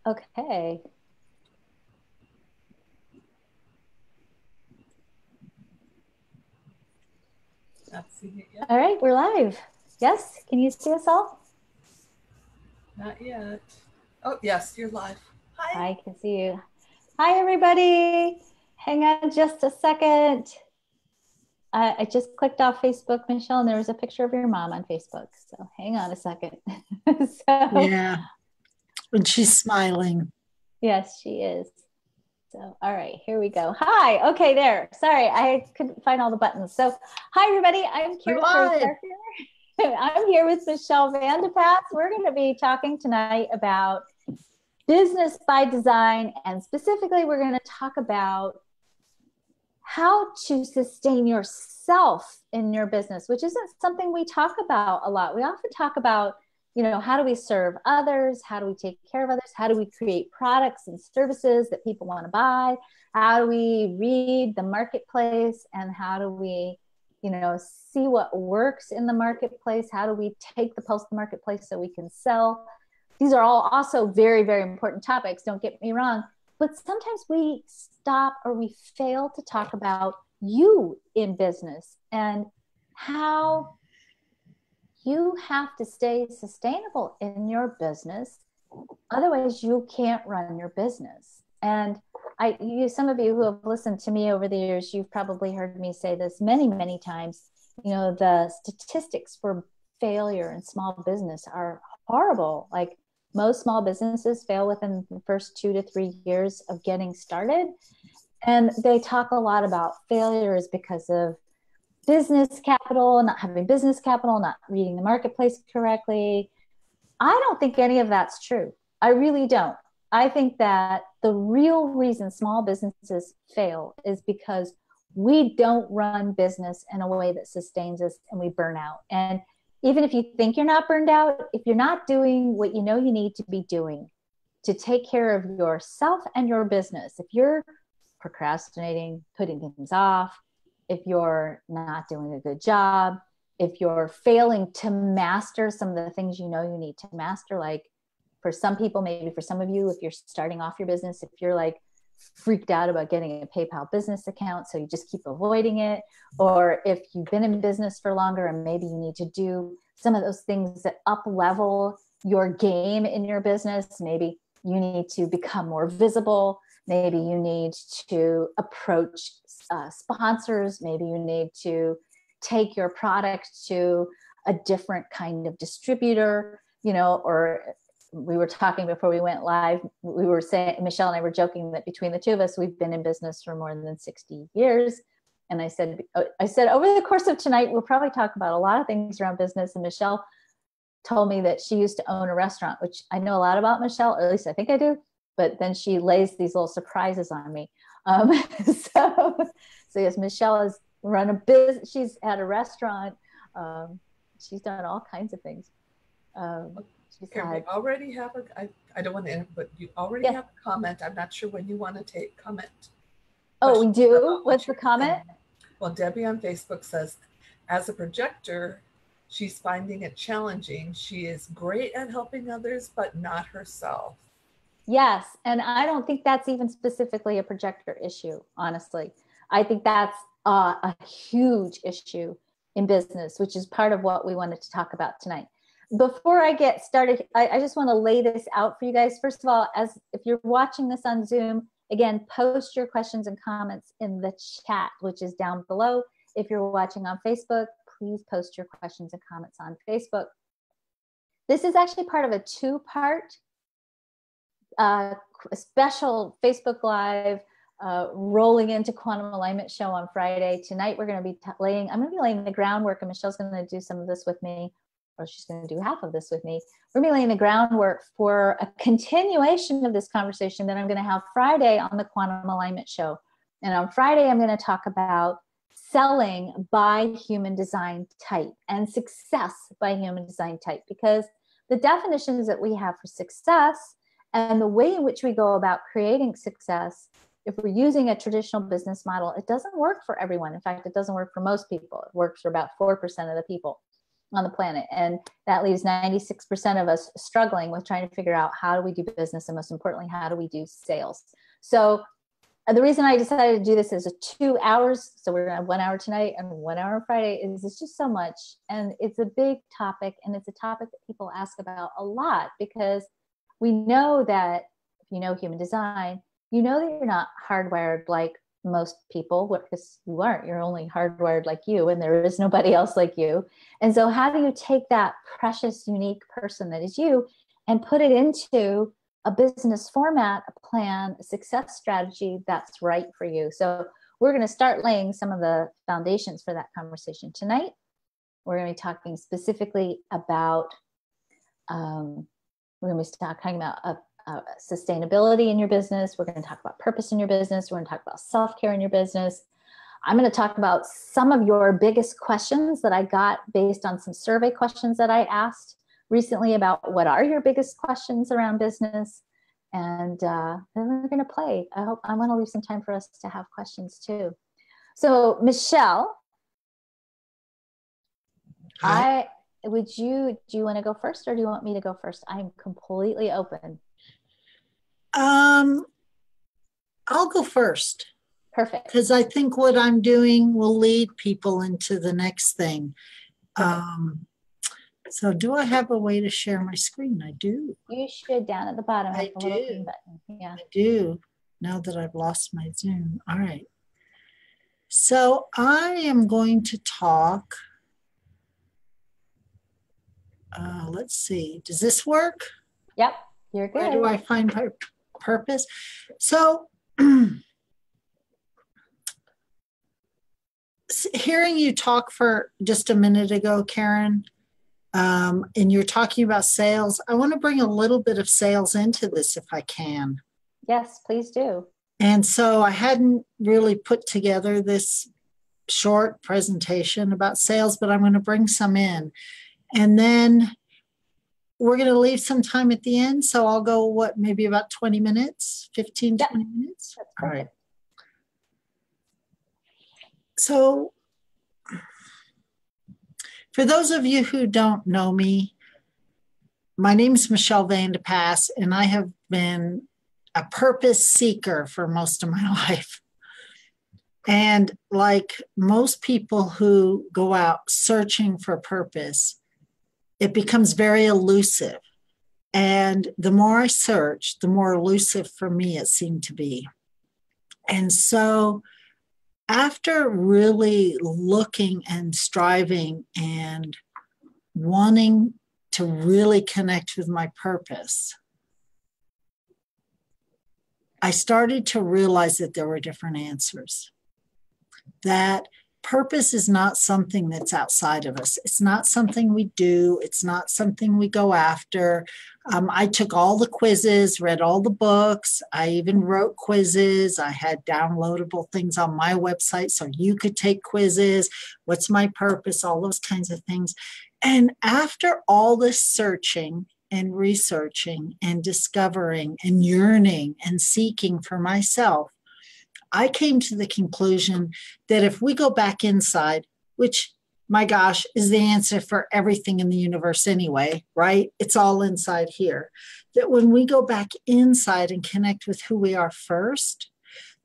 Okay. Not seeing it yet. All right, we're live. Yes, can you see us all? Not yet. Oh, yes, you're live. Hi. I can see you. Hi, everybody. Hang on just a second. I just clicked off Facebook, Michelle, and there was a picture of your mom on Facebook. So hang on a second. So, Yeah. And she's smiling. yes, she is. So, all right, here we go. Hi. Okay, there. Sorry, I couldn't find all the buttons. So, hi, everybody. I'm You're Karen Curry live. Parker. I'm here with Michelle Vandepas. We're going to be talking tonight about business by design, and specifically, we're going to talk about how to sustain yourself in your business, which isn't something we talk about a lot. We often talk about, how do we serve others? How do we take care of others? How do we create products and services that people want to buy? How do we read the marketplace? And how do we, see what works in the marketplace? How do we take the pulse of the marketplace so we can sell? These are all also very, very important topics. Don't get me wrong. But sometimes we stop or we fail to talk about you in business and how you have to stay sustainable in your business. Otherwise, you can't run your business. And some of you who have listened to me over the years, you've probably heard me say this many, many times. The statistics for failure in small business are horrible. Like, most small businesses fail within the first 2 to 3 years of getting started. And they talk a lot about failures because of business capital, not having business capital, not reading the marketplace correctly. I don't think any of that's true. I really don't. I think that the real reason small businesses fail is because we don't run business in a way that sustains us, and we burn out. And even if you think you're not burned out, if you're not doing what you know you need to be doing to take care of yourself and your business, if you're procrastinating, putting things off, if you're not doing a good job, if you're failing to master some of the things you know you need to master, like for some people, maybe for some of you, if you're starting off your business, if you're like freaked out about getting a PayPal business account, so you just keep avoiding it, or if you've been in business for longer and maybe you need to do some of those things that up level your game in your business, maybe you need to become more visible, maybe you need to approach sponsors, maybe you need to take your product to a different kind of distributor, or we were talking before we went live, we were saying, Michelle and I were joking that between the two of us, we've been in business for more than 60 years. And I said, over the course of tonight, we'll probably talk about a lot of things around business. And Michelle told me that she used to own a restaurant, which I know a lot about Michelle, or at least I think I do. But then she lays these little surprises on me. So yes, Michelle has run a business. She's had a restaurant. She's done all kinds of things. We already have I don't want to end, but you already have a comment. I'm not sure when you want to take comment. Oh, we do? What's the comment? Well, Debbie on Facebook says, as a projector, she's finding it challenging. She is great at helping others, but not herself. Yes. And I don't think that's even specifically a projector issue, honestly. I think that's a huge issue in business, which is part of what we wanted to talk about tonight. Before I get started, I just want to lay this out for you guys. First of all, if you're watching this on Zoom, again, post your questions and comments in the chat, which is down below. If you're watching on Facebook, please post your questions and comments on Facebook. This is actually part of a two-part special Facebook Live rolling into Quantum Alignment show on Friday. Tonight, we're going to be I'm going to be laying the groundwork, and Michelle's going to do some of this with me, or she's going to do half of this with me. We're going to be laying the groundwork for a continuation of this conversation that I'm going to have Friday on the Quantum Alignment show. And on Friday, I'm going to talk about selling by human design type and success by human design type, because the definitions that we have for success and the way in which we go about creating success, if we're using a traditional business model, it doesn't work for everyone. In fact, it doesn't work for most people. It works for about 4% of the people. on the planet. And that leaves 96% of us struggling with trying to figure out how do we do business, and most importantly, how do we do sales? So the reason I decided to do this is 2 hours. So we're gonna have 1 hour tonight and 1 hour on Friday. Is it's just so much. And it's a big topic, and it's a topic that people ask about a lot, because we know that if you know human design, you know that you're not hardwired like most people, because you aren't. You're only hardwired like you, and there is nobody else like you. And so how do you take that precious, unique person that is you and put it into a business format, a plan, a success strategy that's right for you? So we're going to start laying some of the foundations for that conversation tonight. We're going to be talking specifically about, we're going to be talking about sustainability in your business. We're going to talk about purpose in your business. We're going to talk about self-care in your business. I'm going to talk about some of your biggest questions that I got based on some survey questions that I asked recently about what are your biggest questions around business. And then we're going to play. I want to leave some time for us to have questions too. So Michelle, Hi. do you want to go first, or do you want me to go first? I'm completely open. I'll go first. Perfect. Because I think what I'm doing will lead people into the next thing. So do I have a way to share my screen? I do. You should, down at the bottom. I a little do. green button. Yeah. I do. Now that I've lost my Zoom. All right. So I am going to talk. Let's see. Does this work? Yep. You're good. Where do I find my purpose? So hearing you talk for just a minute ago, Karen, and you're talking about sales, I want to bring a little bit of sales into this if I can. Yes, please do. And so I hadn't really put together this short presentation about sales, but I'm going to bring some in. And then we're going to leave some time at the end. So I'll go, maybe about 20 minutes, 15, Yep. 20 minutes? That's All perfect. right. So for those of you who don't know me, my name is Michelle Vandepas, and I have been a purpose seeker for most of my life. And like most people who go out searching for purpose, it becomes very elusive. And the more I searched, the more elusive for me it seemed to be. And so after really looking and striving and wanting to really connect with my purpose, I started to realize that there were different answers. That purpose is not something that's outside of us. It's not something we do. It's not something we go after. I took all the quizzes, read all the books. I even wrote quizzes. I had downloadable things on my website so you could take quizzes. What's my purpose? All those kinds of things. And after all this searching and researching and discovering and yearning and seeking for myself, I came to the conclusion that if we go back inside, which, my gosh, is the answer for everything in the universe anyway, right? It's all inside here. That when we go back inside and connect with who we are first,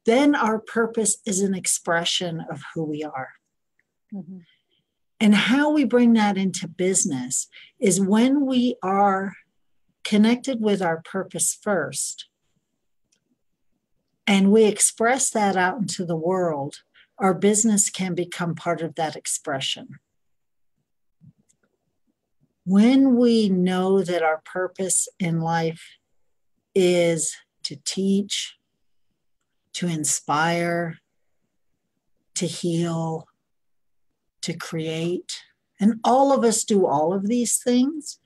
then our purpose is an expression of who we are. Mm-hmm. And how we bring that into business is when we are connected with our purpose first, and we express that out into the world, our business can become part of that expression. When we know that our purpose in life is to teach, to inspire, to heal, to create, and all of us do all of these things,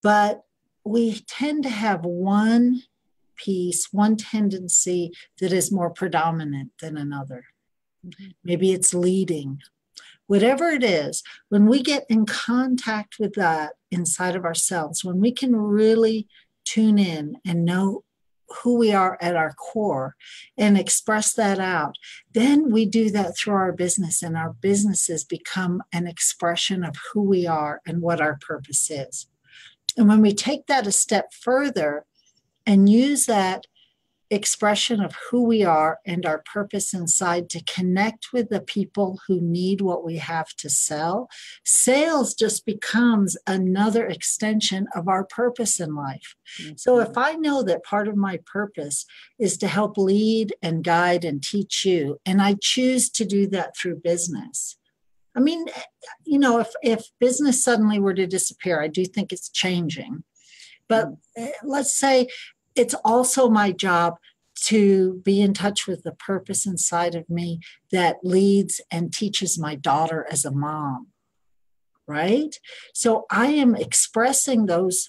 but we tend to have one piece, one tendency that is more predominant than another. Mm-hmm. Maybe it's leading. Whatever it is, when we get in contact with that inside of ourselves, when we can really tune in and know who we are at our core and express that out, then we do that through our business, and our businesses become an expression of who we are and what our purpose is. And when we take that a step further and use that expression of who we are and our purpose inside to connect with the people who need what we have to sell, sales just becomes another extension of our purpose in life. Mm-hmm. So if I know that part of my purpose is to help lead and guide and teach you, and I choose to do that through business, I mean, you know, if business suddenly were to disappear, I do think it's changing. But let's say it's also my job to be in touch with the purpose inside of me that leads and teaches my daughter as a mom, right? So I am expressing those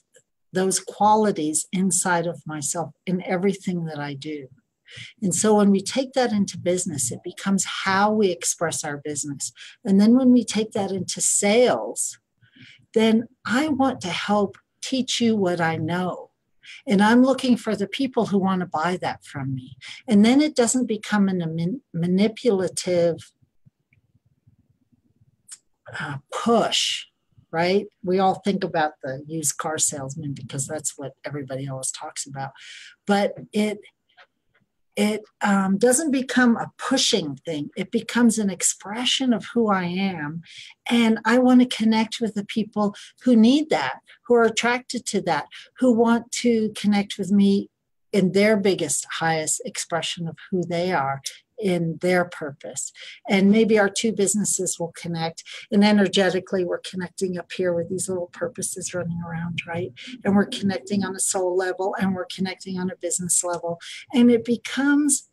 qualities inside of myself in everything that I do. And so when we take that into business, it becomes how we express our business. And then when we take that into sales, then I want to help teach you what I know. And I'm looking for the people who want to buy that from me. And then it doesn't become a manipulative push, right? We all think about the used car salesman because that's what everybody always talks about. But it doesn't become a pushing thing. It becomes an expression of who I am. And I want to connect with the people who need that, who are attracted to that, who want to connect with me in their biggest, highest expression of who they are in their purpose. And maybe our two businesses will connect. And energetically, we're connecting up here with these little purposes running around, right? And we're connecting on a soul level, and we're connecting on a business level. And it becomes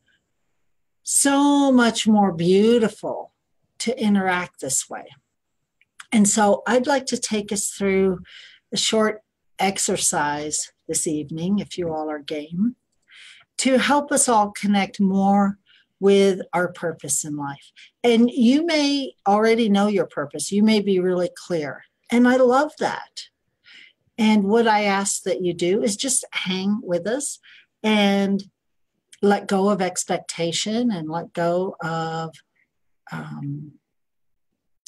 so much more beautiful to interact this way. And so I'd like to take us through a short exercise this evening, if you all are game, to help us all connect more with our purpose in life. And you may already know your purpose. You may be really clear. And I love that. And what I ask that you do is just hang with us and let go of expectation and let go of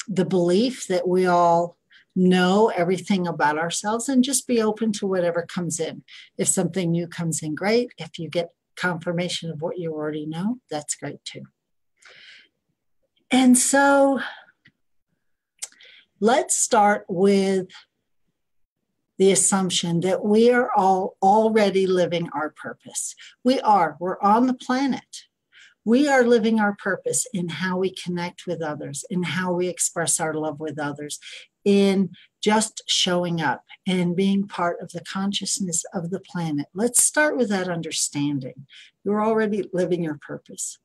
the belief that we all know everything about ourselves, and just be open to whatever comes in. If something new comes in, great. If you get confirmation of what you already know, that's great too. And so let's start with the assumption that we are all already living our purpose. We're on the planet. We are living our purpose in how we connect with others, in how we express our love with others, in just showing up and being part of the consciousness of the planet. Let's start with that understanding. You're already living your purpose.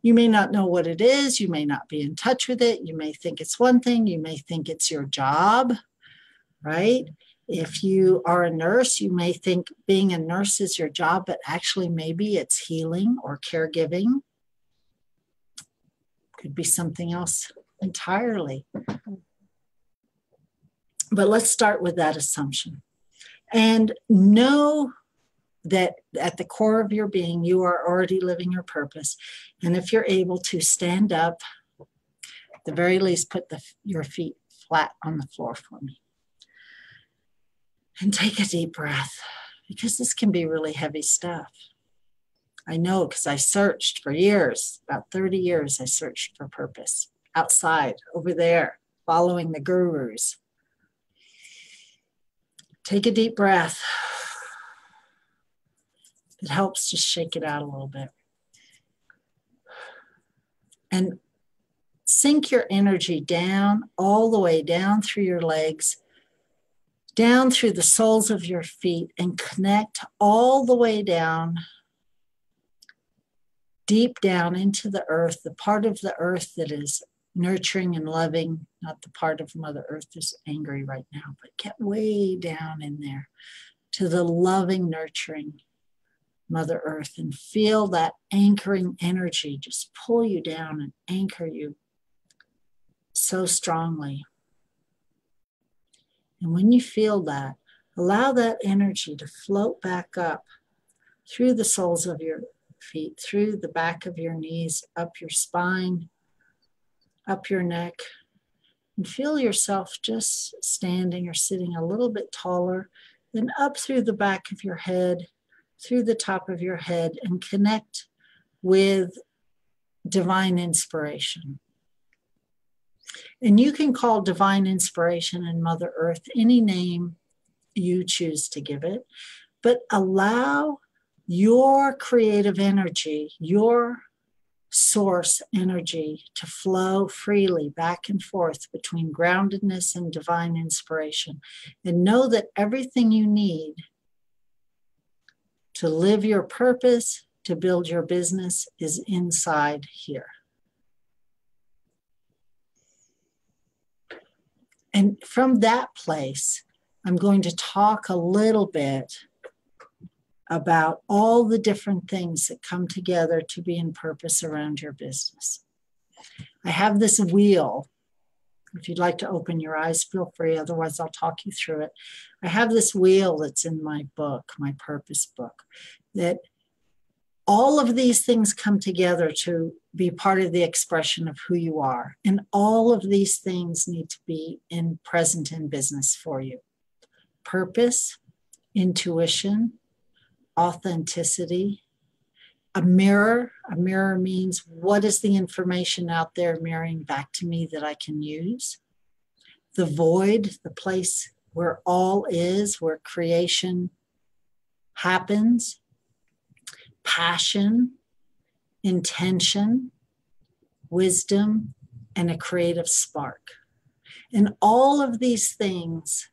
You may not know what it is. You may not be in touch with it. You may think it's one thing. You may think it's your job, right? If you are a nurse, you may think being a nurse is your job, but actually maybe it's healing or caregiving. Could be something else entirely. But let's start with that assumption. And know that at the core of your being, you are already living your purpose. And if you're able to stand up, at the very least, put your feet flat on the floor for me. And take a deep breath, because this can be really heavy stuff. I know, because I searched for years, about 30 years, I searched for purpose outside, over there, following the gurus. Take a deep breath. It helps to shake it out a little bit. And sink your energy down, all the way down through your legs, down through the soles of your feet, and connect all the way down, deep down into the earth, the part of the earth that is nurturing and loving, not the part of Mother Earth that's angry right now, but get way down in there to the loving, nurturing Mother Earth, and feel that anchoring energy just pull you down and anchor you so strongly. And when you feel that, allow that energy to float back up through the soles of your feet, through the back of your knees, up your spine, up your neck, and feel yourself just standing or sitting a little bit taller, then up through the back of your head, through the top of your head, and connect with divine inspiration. And you can call divine inspiration and Mother Earth any name you choose to give it, but allow your creative energy, your source energy to flow freely back and forth between groundedness and divine inspiration. And know that everything you need to live your purpose, to build your business, is inside here. And from that place, I'm going to talk a little bit about all the different things that come together to be in purpose around your business. I have this wheel. If you'd like to open your eyes, feel free. Otherwise, I'll talk you through it. I have this wheel that's in my book, my purpose book, that all of these things come together to be part of the expression of who you are. And all of these things need to be present in business for you. Purpose, intuition, authenticity, a mirror. A mirror means what is the information out there mirroring back to me that I can use. The void, the place where all is, where creation happens. Passion, intention, wisdom, and a creative spark. And all of these things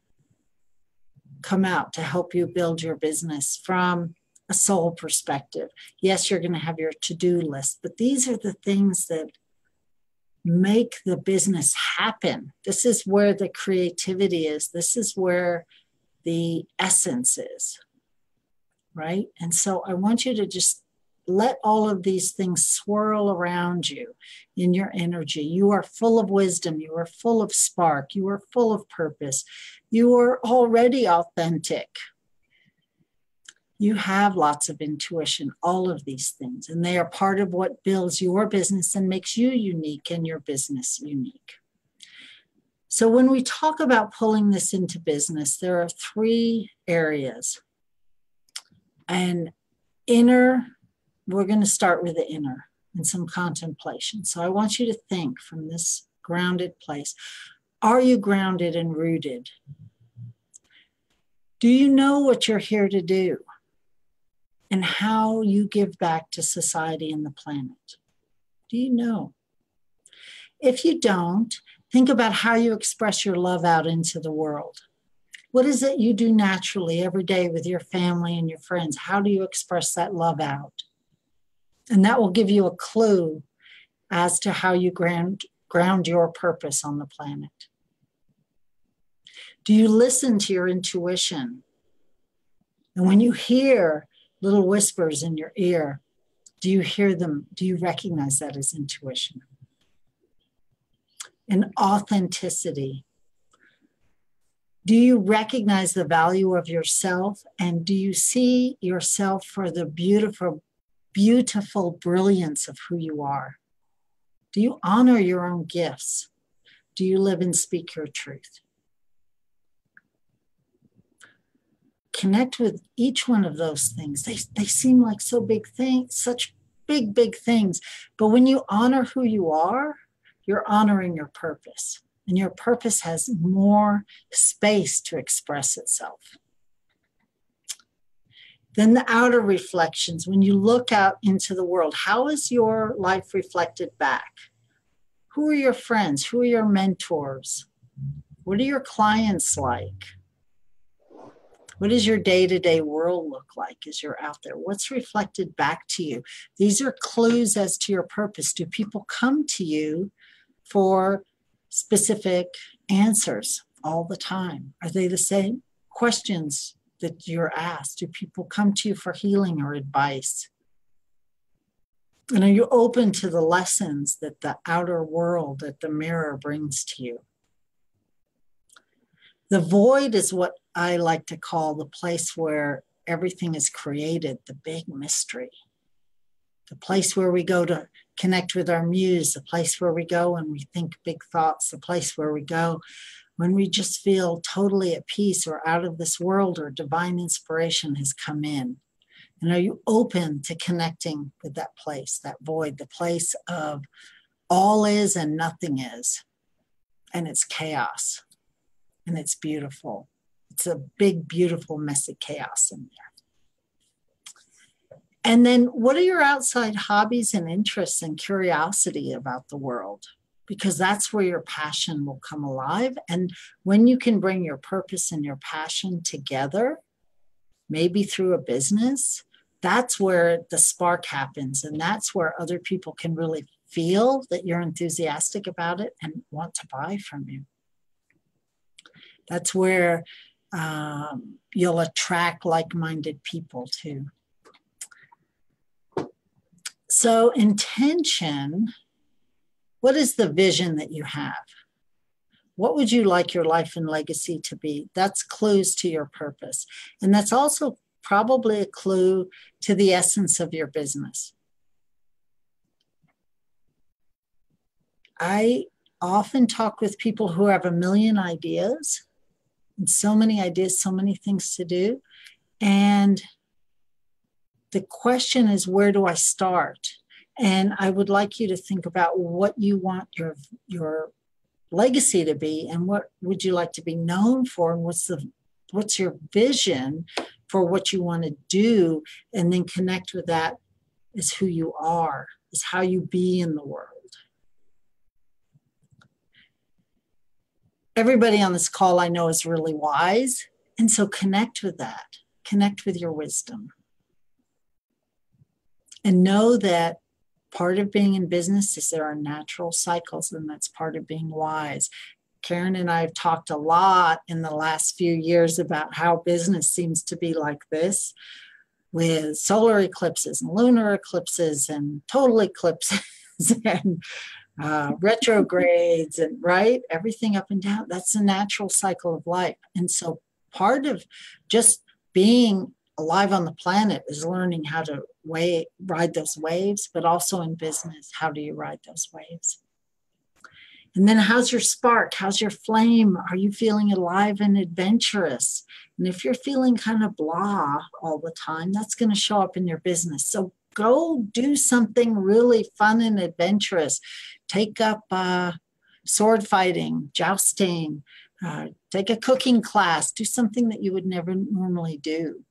come out to help you build your business from a soul perspective. Yes, you're going to have your to-do list, but these are the things that make the business happen. This is where the creativity is. This is where the essence is, right? And so I want you to just let all of these things swirl around you in your energy. You are full of wisdom. You are full of spark. You are full of purpose. You are already authentic. You have lots of intuition, all of these things, and they are part of what builds your business and makes you unique and your business unique. So when we talk about pulling this into business, there are 3 areas. And inner, we're going to start with the inner and some contemplation. So I want you to think from this grounded place. Are you grounded and rooted? Do you know what you're here to do and how you give back to society and the planet? Do you know? If you don't, think about how you express your love out into the world. What is it you do naturally every day with your family and your friends? How do you express that love out? And that will give you a clue as to how you ground your purpose on the planet. Do you listen to your intuition? And when you hear little whispers in your ear, do you hear them? Do you recognize that as intuition? And authenticity. Do you recognize the value of yourself? And do you see yourself for the beautiful, beautiful brilliance of who you are? Do you honor your own gifts? Do you live and speak your truth? Connect with each one of those things. They seem like so big things, such big, big things. But when you honor who you are, you're honoring your purpose. And your purpose has more space to express itself. Then the outer reflections. When you look out into the world, how is your life reflected back? Who are your friends? Who are your mentors? What are your clients like? What does your day-to-day world look like as you're out there? What's reflected back to you? These are clues as to your purpose. Do people come to you for specific answers all the time? Are they the same questions that you're asked? Do people come to you for healing or advice? And are you open to the lessons that the outer world, that the mirror brings to you? The void is what I like to call the place where everything is created, the big mystery. The place where we go to connect with our muse, the place where we go when we think big thoughts, the place where we go when we just feel totally at peace or out of this world or divine inspiration has come in. And are you open to connecting with that place, that void, the place of all is and nothing is? And it's chaos. And it's beautiful. It's a big, beautiful, messy chaos in there. And then what are your outside hobbies and interests and curiosity about the world? Because that's where your passion will come alive. And when you can bring your purpose and your passion together, maybe through a business, that's where the spark happens. And that's where other people can really feel that you're enthusiastic about it and want to buy from you. That's where you'll attract like-minded people too. So intention, what is the vision that you have? What would you like your life and legacy to be? That's clues to your purpose. And that's also probably a clue to the essence of your business. I often talk with people who have a million ideas, and so many ideas, so many things to do. And the question is, where do I start? And I would like you to think about what you want your legacy to be, and what would you like to be known for, and what's your vision for what you want to do, and then connect with that is who you are, is how you be in the world. Everybody on this call I know is really wise, and so connect with that. Connect with your wisdom. And know that part of being in business is there are natural cycles, and that's part of being wise. Karen and I have talked a lot in the last few years about how business seems to be like this, with solar eclipses and lunar eclipses and total eclipses and retrogrades and right, everything up and down. That's a natural cycle of life. And so part of just being alive on the planet is learning how to ride those waves, but also in business, how do you ride those waves? And then how's your spark? How's your flame? Are you feeling alive and adventurous? And if you're feeling kind of blah all the time, that's going to show up in your business. So go do something really fun and adventurous. Take up sword fighting, jousting, take a cooking class, do something that you would never normally do.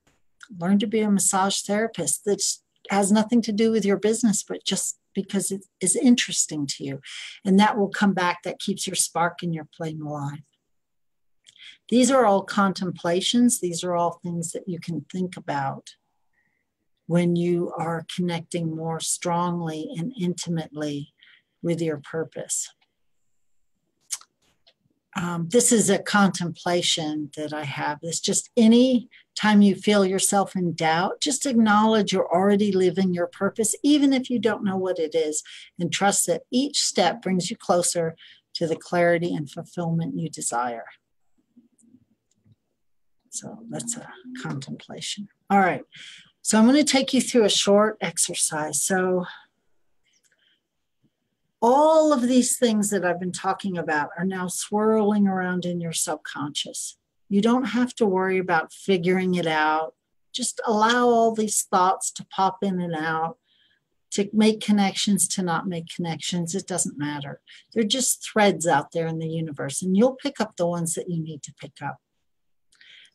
Learn to be a massage therapist that has nothing to do with your business, but just because it is interesting to you. And that will come back. That keeps your spark and your flame alive. These are all contemplations. These are all things that you can think about when you are connecting more strongly and intimately with your purpose. This is a contemplation that I have. It's just any time you feel yourself in doubt, just acknowledge you're already living your purpose, even if you don't know what it is, and trust that each step brings you closer to the clarity and fulfillment you desire. So that's a contemplation. All right. So I'm going to take you through a short exercise. So all of these things that I've been talking about are now swirling around in your subconscious. You don't have to worry about figuring it out. Just allow all these thoughts to pop in and out, to make connections, to not make connections. It doesn't matter. They're just threads out there in the universe, and you'll pick up the ones that you need to pick up.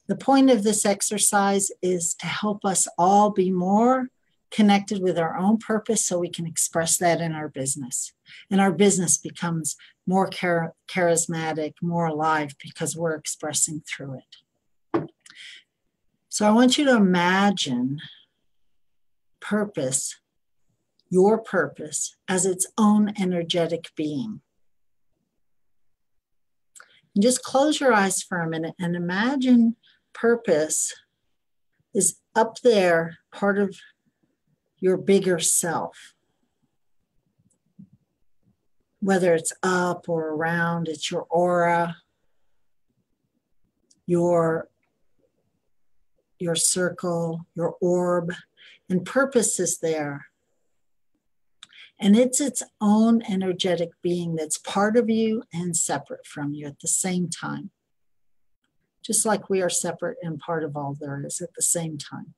The point of this exercise is to help us all be more connected with our own purpose so we can express that in our business. And our business becomes more charismatic, more alive because we're expressing through it. So I want you to imagine purpose, your purpose, as its own energetic being. And just close your eyes for a minute and imagine purpose is up there, part of your bigger self. Whether it's up or around, it's your aura, your your circle, your orb, and purpose is there. And it's its own energetic being that's part of you and separate from you at the same time. Just like we are separate and part of all there is at the same time.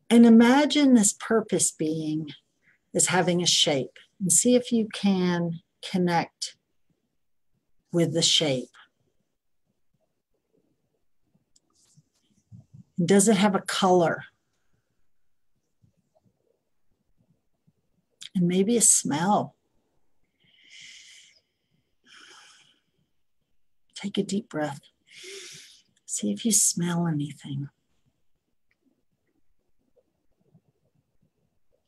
And imagine this purpose being as having a shape, and see if you can connect with the shape. Does it have a color? And maybe a smell. Take a deep breath. See if you smell anything.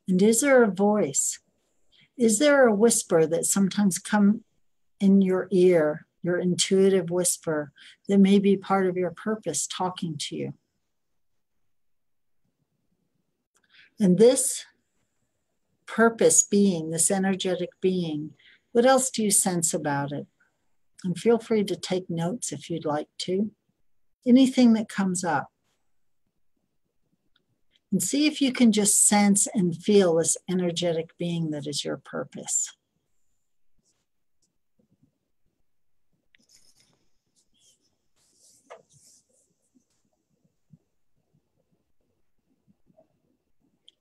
And is there a voice? Is there a whisper that sometimes comes in your ear, your intuitive whisper, that may be part of your purpose talking to you? And this purpose being, this energetic being, what else do you sense about it? And feel free to take notes if you'd like to. Anything that comes up. And see if you can just sense and feel this energetic being that is your purpose.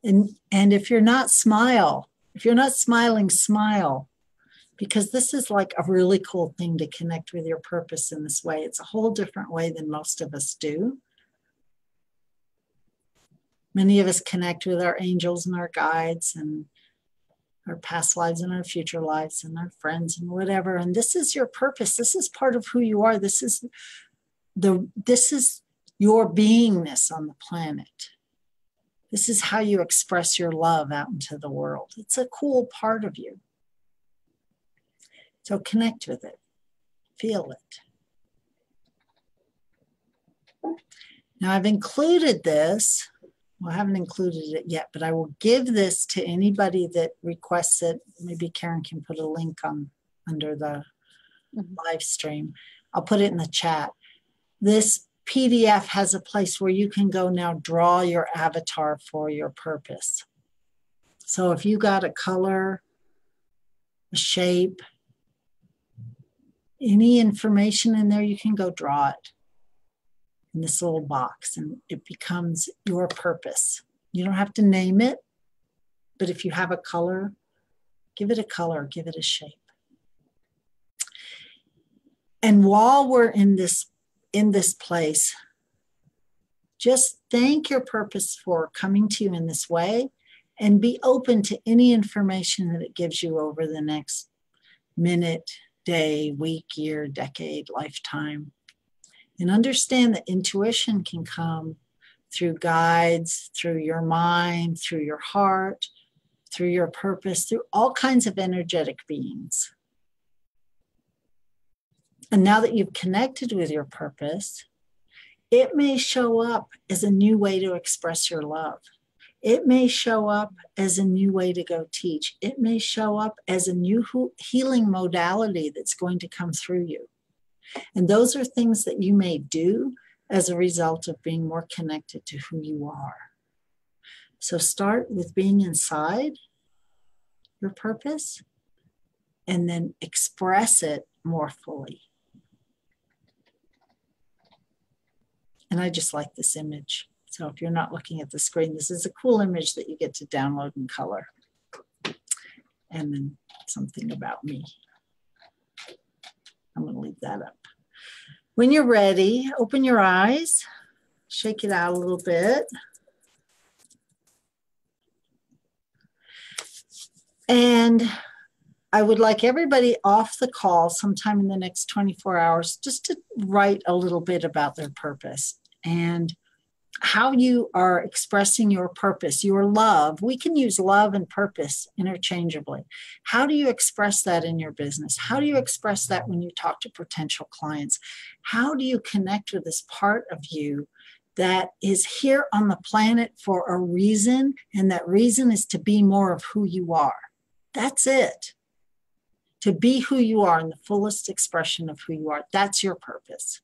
And if you're not smiling, smile. Because this is like a really cool thing to connect with your purpose in this way. It's a whole different way than most of us do. Many of us connect with our angels and our guides and our past lives and our future lives and our friends and whatever. And this is your purpose. This is part of who you are. This is your beingness on the planet. This is how you express your love out into the world. It's a cool part of you. So connect with it. Feel it. Now I've included this. Well, I haven't included it yet, but I will give this to anybody that requests it. Maybe Karen can put a link on under the live stream. I'll put it in the chat. This PDF has a place where you can go now draw your avatar for your purpose. So if you got a color, a shape, any information in there, you can go draw it in this little box and it becomes your purpose. You don't have to name it, but if you have a color, give it a color, give it a shape. And while we're in this place, just thank your purpose for coming to you in this way and be open to any information that it gives you over the next minute, day, week, year, decade, lifetime. And understand that intuition can come through guides, through your mind, through your heart, through your purpose, through all kinds of energetic beings. And now that you've connected with your purpose, it may show up as a new way to express your love. It may show up as a new way to go teach. It may show up as a new healing modality that's going to come through you. And those are things that you may do as a result of being more connected to who you are. So start with being inside your purpose and then express it more fully. And I just like this image. So if you're not looking at the screen, this is a cool image that you get to download in color. And then something about me. I'm going to leave that up. When you're ready, open your eyes, shake it out a little bit. And I would like everybody off the call sometime in the next 24 hours just to write a little bit about their purpose and how you are expressing your purpose, your love. We can use love and purpose interchangeably. How do you express that in your business? How do you express that when you talk to potential clients? How do you connect with this part of you that is here on the planet for a reason, and that reason is to be more of who you are? That's it. To be who you are in the fullest expression of who you are. That's your purpose.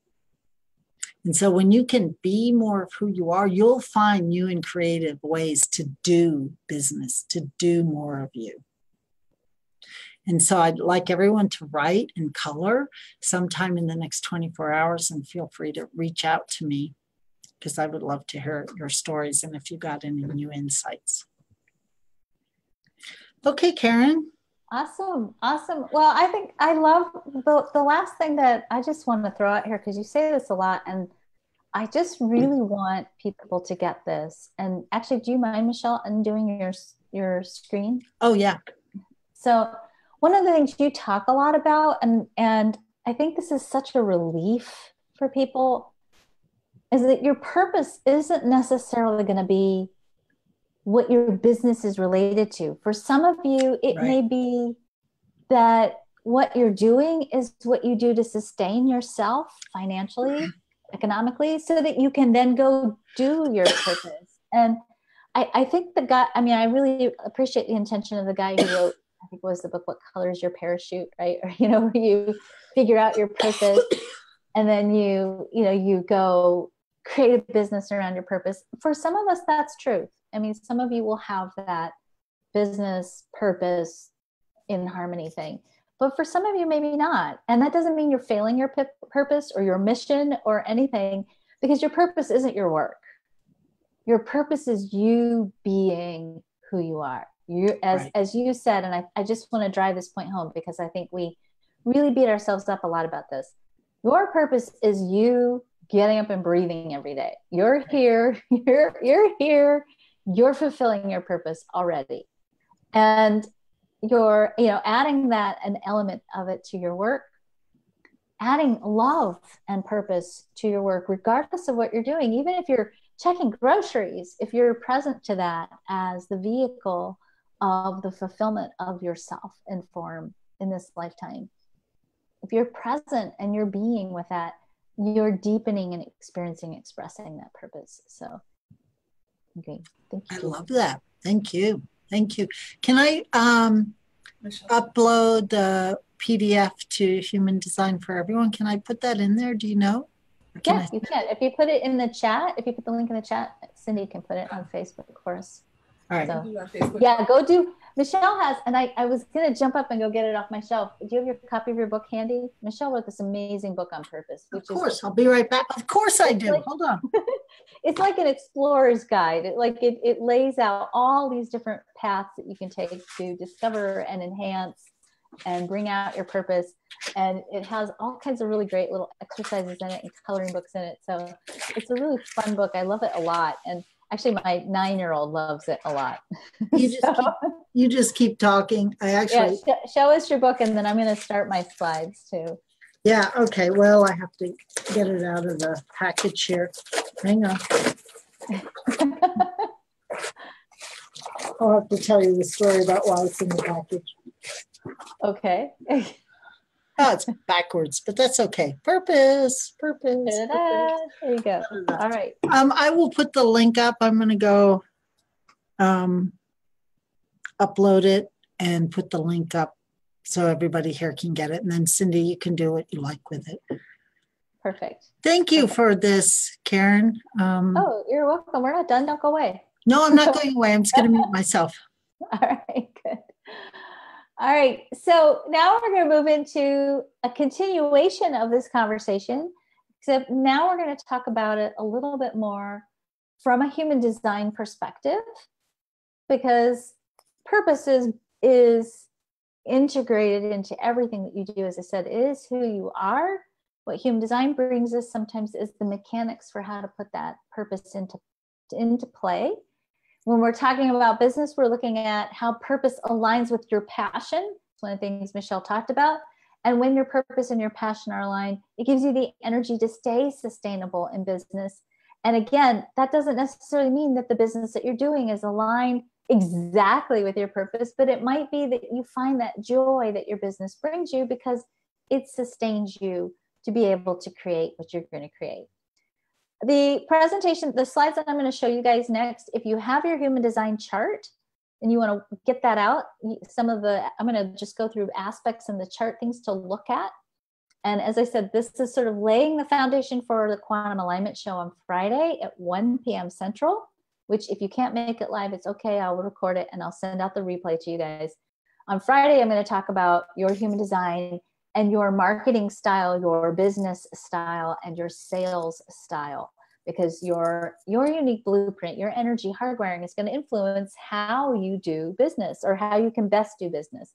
And so when you can be more of who you are, you'll find new and creative ways to do business, to do more of you. And so I'd like everyone to write in color sometime in the next 24 hours, and feel free to reach out to me because I would love to hear your stories and if you got any new insights. Okay, Karen. Awesome. Awesome. Well, I think I love the last thing that I just want to throw out here, because you say this a lot, and I just really want people to get this. And actually, do you mind, Michelle, undoing your screen? Oh, yeah. So one of the things you talk a lot about, and I think this is such a relief for people, is that your purpose isn't necessarily going to be what your business is related to. For some of you, it may be that what you're doing is what you do to sustain yourself financially, economically, so that you can then go do your purpose. And I think the guy, I mean, I really appreciate the intention of the guy who wrote, I think it was the book, What Color is Your Parachute, right? Or, you know, you figure out your purpose and then you go create a business around your purpose. For some of us, that's truth. I mean, some of you will have that business purpose in harmony thing, but for some of you, maybe not. And that doesn't mean you're failing your purpose or your mission or anything, because your purpose isn't your work. Your purpose is you being who you are. You, as you said, and I just want to drive this point home, because I think we really beat ourselves up a lot about this. Your purpose is you getting up and breathing every day. You're here, you're here, you're fulfilling your purpose already. And you're, adding that, an element of it to your work, adding love and purpose to your work, regardless of what you're doing. Even if you're checking groceries, if you're present to that as the vehicle of the fulfillment of yourself in form in this lifetime, if you're present and you're being with that, you're deepening and expressing that purpose. So, okay, thank you. I love that. Thank you. Can I upload the PDF to Human Design for Everyone? Can I put that in there? Do you know? Yeah, you can. If you put it in the chat, if you put the link in the chat, Cindy can put it on Facebook for us. All right. So, yeah, go do. Michelle has, and I was going to jump up and go get it off my shelf. Do you have your copy of your book handy? Michelle wrote this amazing book on purpose. Of course, I'll be right back. Of course I do. Hold on. It's like an explorer's guide. It lays out all these different paths that you can take to discover and enhance and bring out your purpose. And it has all kinds of really great little exercises in it and coloring books in it. So it's a really fun book. I love it a lot. And actually, my 9-year-old loves it a lot. You just keep talking. Show us your book, and then I'm going to start my slides too. Yeah. Okay. Well, I have to get it out of the package here. Hang on. I'll have to tell you the story about why it's in the package. Okay. Oh, it's backwards, but that's okay. Purpose. There you go. All right. I will put the link up. I'm going to go upload it and put the link up so everybody here can get it. And then Cindy, you can do what you like with it. Perfect. Thank you for this, Karen. Oh, you're welcome. We're not done. Don't go away. No, I'm not going away. I'm just going to mute myself. All right, good. All right, so now we're going to move into a continuation of this conversation, except now we're going to talk about it a little bit more from a human design perspective, because purpose is integrated into everything that you do. As I said, it is who you are. What human design brings us sometimes is the mechanics for how to put that purpose into play. When we're talking about business, we're looking at how purpose aligns with your passion. It's one of the things Michelle talked about. And when your purpose and your passion are aligned, it gives you the energy to stay sustainable in business. And again, that doesn't necessarily mean that the business that you're doing is aligned exactly with your purpose, but it might be that you find that joy that your business brings you because it sustains you to be able to create what you're going to create. The presentation, the slides that I'm going to show you guys next, if you have your human design chart and you want to get that out, I'm going to just go through aspects in the chart, things to look at. And as I said, this is sort of laying the foundation for the Quantum Alignment Show on Friday at 1 p.m. Central, which if you can't make it live, it's okay. I'll record it and I'll send out the replay to you guys. On Friday, I'm going to talk about your human design and your marketing style, your business style, and your sales style, because your unique blueprint, your energy hardwiring is going to influence how you do business or how you can best do business.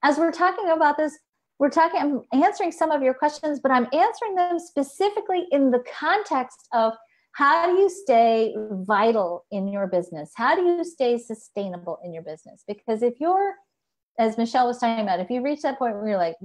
As we're talking about this, I'm answering some of your questions, but I'm answering them specifically in the context of how do you stay vital in your business? How do you stay sustainable in your business? Because if you're, as Michelle was talking about, if you reach that point where you're like,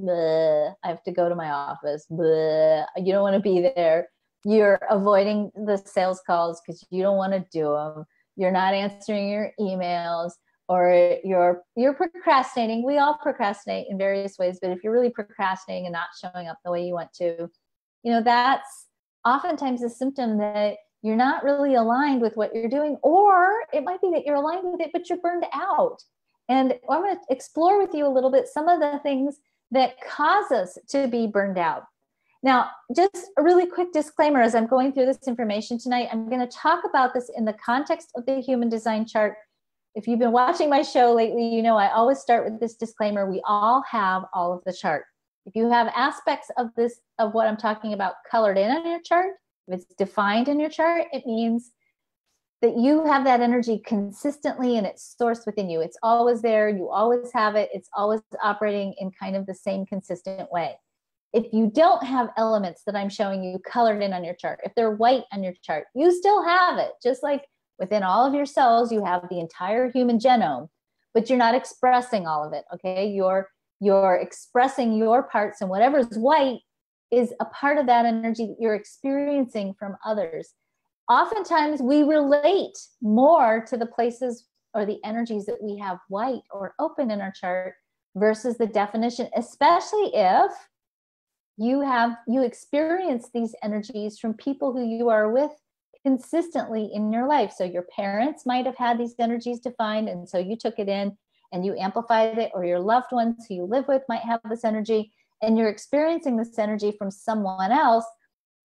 I have to go to my office, you don't want to be there. You're avoiding the sales calls because you don't want to do them. You're not answering your emails, or you're procrastinating. We all procrastinate in various ways, but if you're really procrastinating and not showing up the way you want to, that's oftentimes a symptom that you're not really aligned with what you're doing, or it might be that you're aligned with it, but you're burned out. And I'm going to explore with you a little bit some of the things that cause us to be burned out. Now, just a really quick disclaimer as I'm going through this information tonight, I'm going to talk about this in the context of the human design chart. If you've been watching my show lately, you know I always start with this disclaimer. We all have all of the chart. If you have aspects of this, of what I'm talking about, colored in on your chart, if it's defined in your chart, it means that you have that energy consistently and it's sourced within you. It's always there. You always have it. It's always operating in kind of the same consistent way. If you don't have elements that I'm showing you colored in on your chart, if they're white on your chart, you still have it. Just like within all of your cells, you have the entire human genome, but you're not expressing all of it, okay? You're expressing your parts, and whatever's white is a part of that energy that you're experiencing from others. Oftentimes we relate more to the places or the energies that we have white or open in our chart versus the definition, especially if you experience these energies from people who you are with consistently in your life. So your parents might have had these energies defined, and so you took it in and you amplified it, or your loved ones who you live with might have this energy, and you're experiencing this energy from someone else.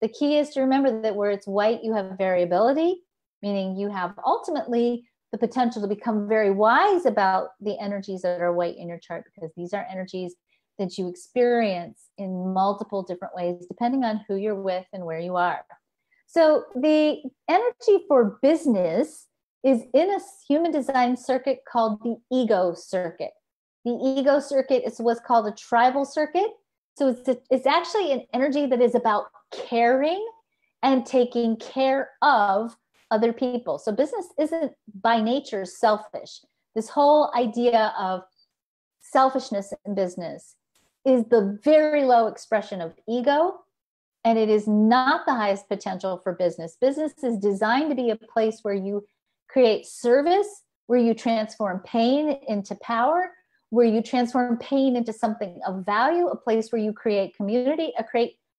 The key is to remember that where it's white, you have variability, meaning you have ultimately the potential to become very wise about the energies that are white in your chart, because these are energies that you experience in multiple different ways, depending on who you're with and where you are. So the energy for business is in a human design circuit called the ego circuit. The ego circuit is what's called a tribal circuit. So it's actually an energy that is about caring and taking care of other people. So business isn't by nature selfish. This whole idea of selfishness in business is the very low expression of ego, and it is not the highest potential for business. Business is designed to be a place where you create service, where you transform pain into power, where you transform pain into something of value, a place where you create community, a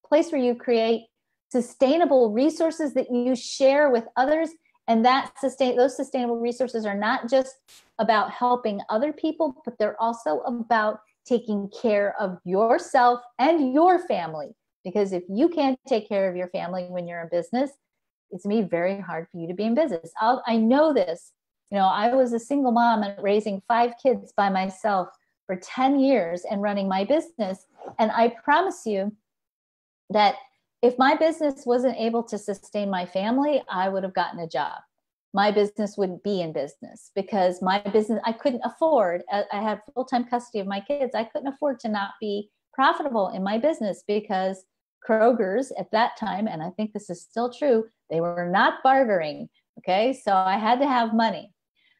place where you create sustainable resources that you share with others. And those sustainable resources are not just about helping other people, but they're also about taking care of yourself and your family. Because if you can't take care of your family when you're in business, it's going to be very hard for you to be in business. I know this. I was a single mom and raising 5 kids by myself for 10 years and running my business. And I promise you that if my business wasn't able to sustain my family, I would have gotten a job. My business wouldn't be in business, because my business, I couldn't afford, I had full-time custody of my kids. I couldn't afford to not be profitable in my business, because Kroger's at that time, and I think this is still true, they were not bartering. Okay. So I had to have money.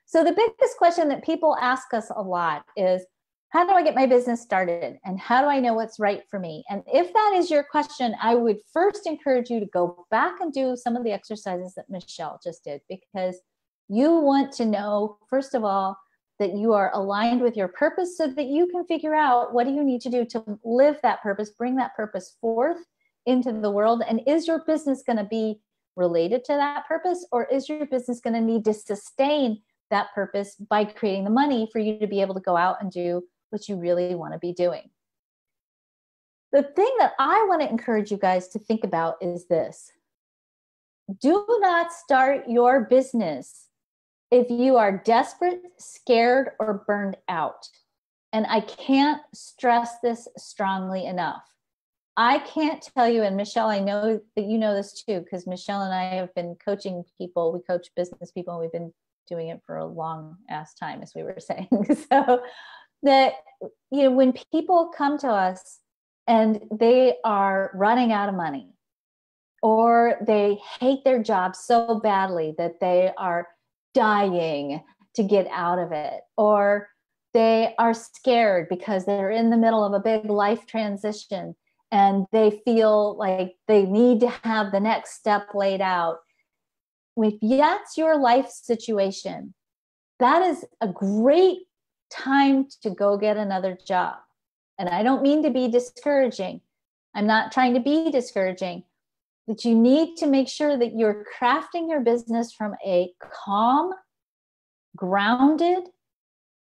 So the biggest question that people ask us a lot is, how do I get my business started? And how do I know what's right for me? And if that is your question, I would first encourage you to go back and do some of the exercises that Michelle just did, because you want to know, first of all, that you are aligned with your purpose, so that you can figure out what do you need to do to live that purpose, bring that purpose forth into the world. And is your business going to be related to that purpose, or is your business going to need to sustain that purpose by creating the money for you to be able to go out and do what you really want to be doing? The thing that I want to encourage you guys to think about is this. Do not start your business if you are desperate, scared, or burned out. And I can't stress this strongly enough. I can't tell you, and Michelle, I know that you know this too, because Michelle and I have been coaching people. We coach business people, and we've been doing it for a long ass time, as we were saying. So that, you know, when people come to us and they are running out of money, or they hate their job so badly that they are dying to get out of it, or they are scared because they're in the middle of a big life transition and they feel like they need to have the next step laid out. If that's your life situation, that is a great time to go get another job. And I don't mean to be discouraging. I'm not trying to be discouraging, but you need to make sure that you're crafting your business from a calm, grounded,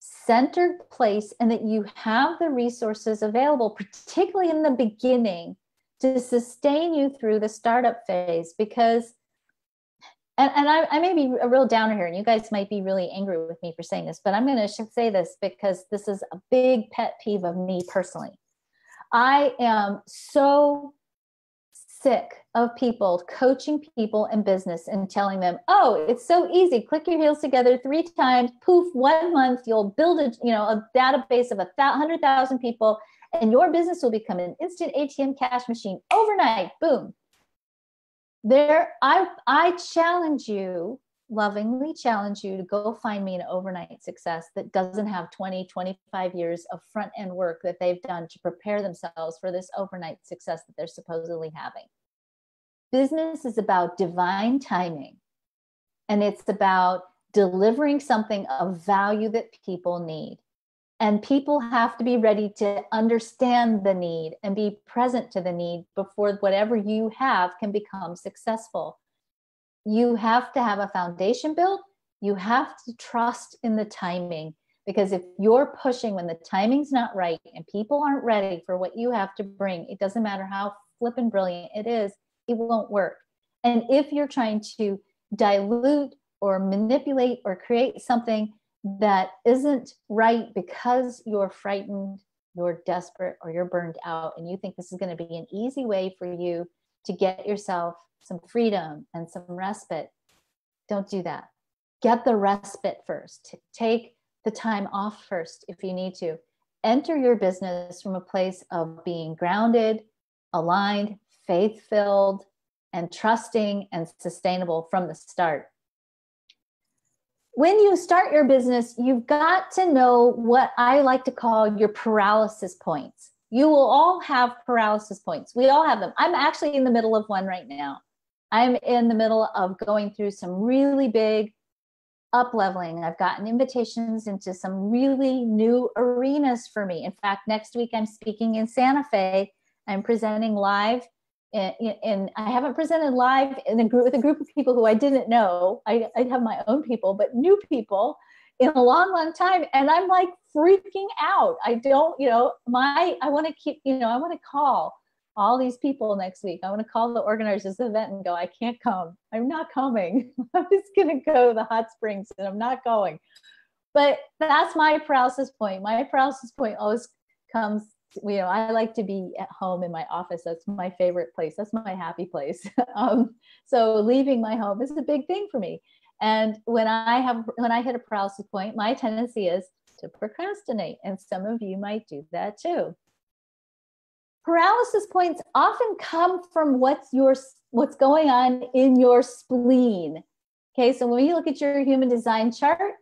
centered place, and that you have the resources available, particularly in the beginning, to sustain you through the startup phase. Because, and I may be a real downer here, and you guys might be really angry with me for saying this, but I'm going to say this because this is a big pet peeve of me personally. I am so sick of people coaching people in business and telling them, oh, it's so easy. Click your heels together 3 times, poof, 1 month, you'll build a database of 100,000 people, and your business will become an instant ATM cash machine overnight. Boom. I challenge you, lovingly challenge you, to go find me an overnight success that doesn't have 20, 25 years of front end work that they've done to prepare themselves for this overnight success that they're supposedly having. Business is about divine timing, and it's about delivering something of value that people need. And people have to be ready to understand the need and be present to the need before whatever you have can become successful. You have to have a foundation built. You have to trust in the timing, because if you're pushing when the timing's not right and people aren't ready for what you have to bring, it doesn't matter how flippin' brilliant it is, it won't work. And if you're trying to dilute or manipulate or create something that isn't right because you're frightened, you're desperate, or you're burned out, and you think this is going to be an easy way for you to get yourself some freedom and some respite, don't do that. Get the respite first. Take the time off first if you need to. Enter your business from a place of being grounded, aligned, faith-filled, and trusting and sustainable from the start. When you start your business, you've got to know what I like to call your paralysis points. You will all have paralysis points. We all have them. I'm actually in the middle of one right now. I'm in the middle of going through some really big up-leveling. I've gotten invitations into some really new arenas for me. In fact, next week I'm speaking in Santa Fe. I'm presenting live, and I haven't presented live in a group with a group of people who I didn't know. I have my own people, but new people in a long, long time. And I'm like freaking out. I don't, I want to keep, I want to call all these people next week. I want to call the organizers of the event and go, I can't come. I'm not coming. I'm just going to go to the hot springs and I'm not going. But that's my paralysis point. My paralysis point always comes, I like to be at home in my office. That's my favorite place. That's my happy place. So leaving my home is a big thing for me. And when I hit a paralysis point, my tendency is to procrastinate. And some of you might do that too. Paralysis points often come from what's going on in your spleen. Okay, so when you look at your human design chart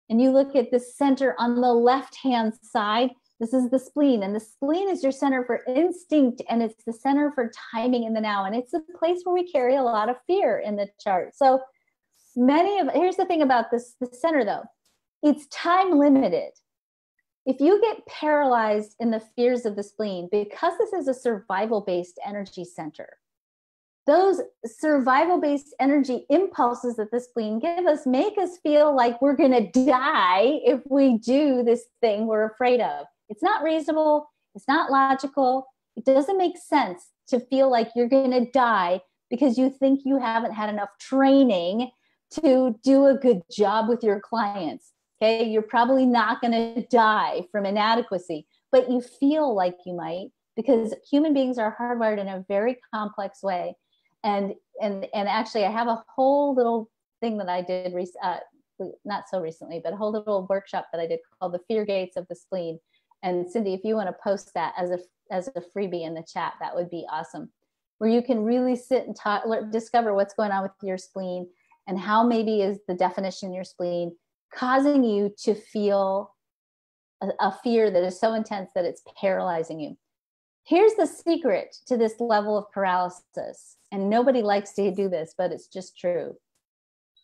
and you look at the center on the left-hand side, this is the spleen, and the spleen is your center for instinct, and it's the center for timing in the now, and it's the place where we carry a lot of fear in the chart. So here's the thing about the center though, it's time limited. If you get paralyzed in the fears of the spleen, because this is a survival-based energy center, those survival-based energy impulses that the spleen give us make us feel like we're going to die if we do this thing we're afraid of. It's not reasonable. It's not logical. It doesn't make sense to feel like you're going to die because you think you haven't had enough training to do a good job with your clients. Okay. You're probably not going to die from inadequacy, but you feel like you might, because human beings are hardwired in a very complex way. And actually I have a whole little thing that I did, not so recently, but a whole little workshop that I did called the fear gates of the spleen. And Cindy, if you want to post that as a freebie in the chat, that would be awesome, where you can really sit and talk, discover what's going on with your spleen and how maybe is the definition in your spleen causing you to feel a fear that is so intense that it's paralyzing you. Here's the secret to this level of paralysis. And nobody likes to do this, but it's just true.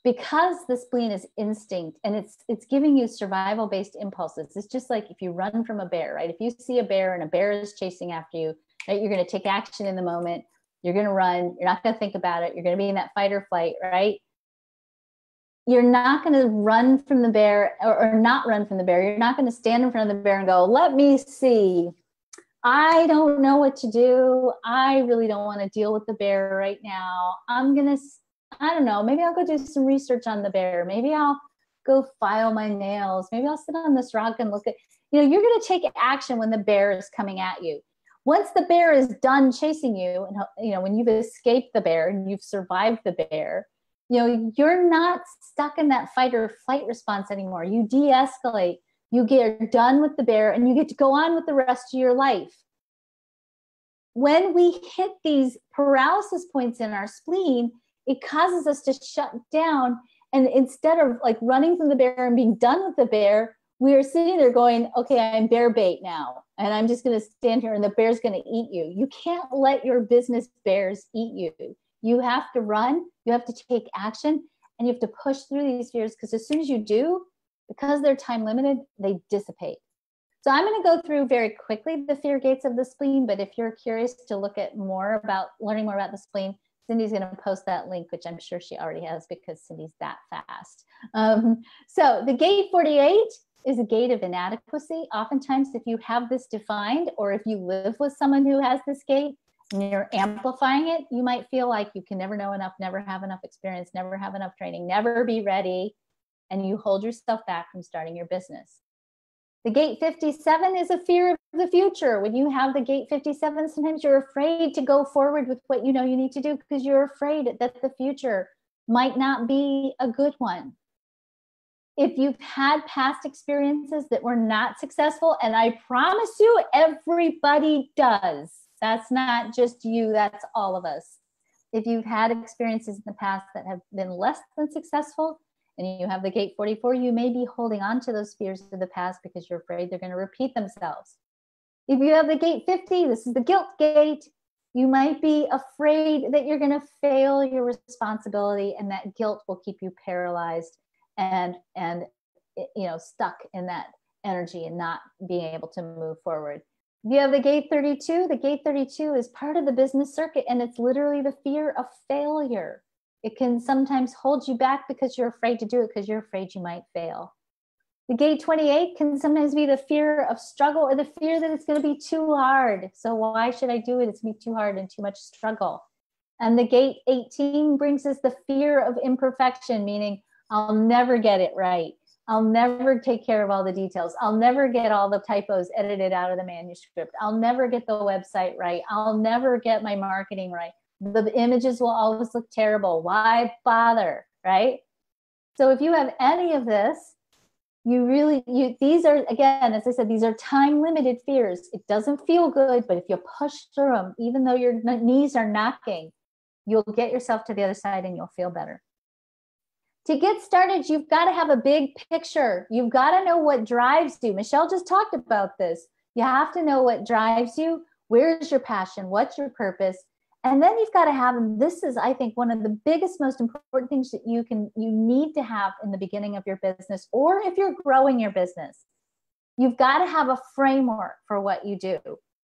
Because the spleen is instinct and it's giving you survival-based impulses. It's just like if you run from a bear, right? If you see a bear and a bear is chasing after you, right? You're going to take action in the moment. You're going to run. You're not going to think about it. You're going to be in that fight or flight, right? You're not going to run from the bear or not run from the bear. You're not going to stand in front of the bear and go, let me see. I don't know what to do. I really don't want to deal with the bear right now. I don't know, maybe I'll go do some research on the bear. Maybe I'll go file my nails. Maybe I'll sit on this rock and look at, you're going to take action when the bear is coming at you. Once the bear is done chasing you, and when you've escaped the bear and you've survived the bear, you're not stuck in that fight or flight response anymore. You de-escalate, you get done with the bear, and you get to go on with the rest of your life. When we hit these paralysis points in our spleen, it causes us to shut down. And instead of like running from the bear and being done with the bear, we are sitting there going, okay, I'm bear bait now. And I'm just going to stand here and the bear's going to eat you. You can't let your business bears eat you. You have to run, you have to take action, and you have to push through these fears, because as soon as you do, because they're time limited, they dissipate. So I'm going to go through very quickly the fear gates of the spleen, but if you're curious to look at learning more about the spleen, Cindy's going to post that link, which I'm sure she already has because Cindy's that fast. So the gate 48 is a gate of inadequacy. Oftentimes, if you have this defined, or if you live with someone who has this gate and you're amplifying it, you might feel like you can never know enough, never have enough experience, never have enough training, never be ready, and you hold yourself back from starting your business. The gate 57 is a fear of the future. When you have the gate 57, sometimes you're afraid to go forward with what you know you need to do because you're afraid that the future might not be a good one. If you've had past experiences that were not successful, and I promise you, everybody does. That's not just you, that's all of us. If you've had experiences in the past that have been less than successful, and you have the gate 44, you may be holding on to those fears of the past because you're afraid they're going to repeat themselves. If you have the gate 50, this is the guilt gate, you might be afraid that you're going to fail your responsibility, and that guilt will keep you paralyzed and stuck in that energy and not being able to move forward. If you have the gate 32 is part of the business circuit, and it's literally the fear of failure. It can sometimes hold you back because you're afraid to do it, because you're afraid you might fail. The gate 28 can sometimes be the fear of struggle, or the fear that it's going to be too hard. So why should I do it? It's going to be too hard and too much struggle. And the gate 18 brings us the fear of imperfection, meaning I'll never get it right. I'll never take care of all the details. I'll never get all the typos edited out of the manuscript. I'll never get the website right. I'll never get my marketing right. The images will always look terrible. Why bother, right? So if you have any of this, these are, again, as I said, these are time-limited fears. It doesn't feel good, but if you push through them, even though your knees are knocking, you'll get yourself to the other side and you'll feel better. To get started, you've got to have a big picture. You've got to know what drives you. Michelle just talked about this. You have to know what drives you. Where's your passion? What's your purpose? And then you've got to have, and this is, I think, one of the biggest, most important things that you need to have in the beginning of your business, or if you're growing your business, you've got to have a framework for what you do.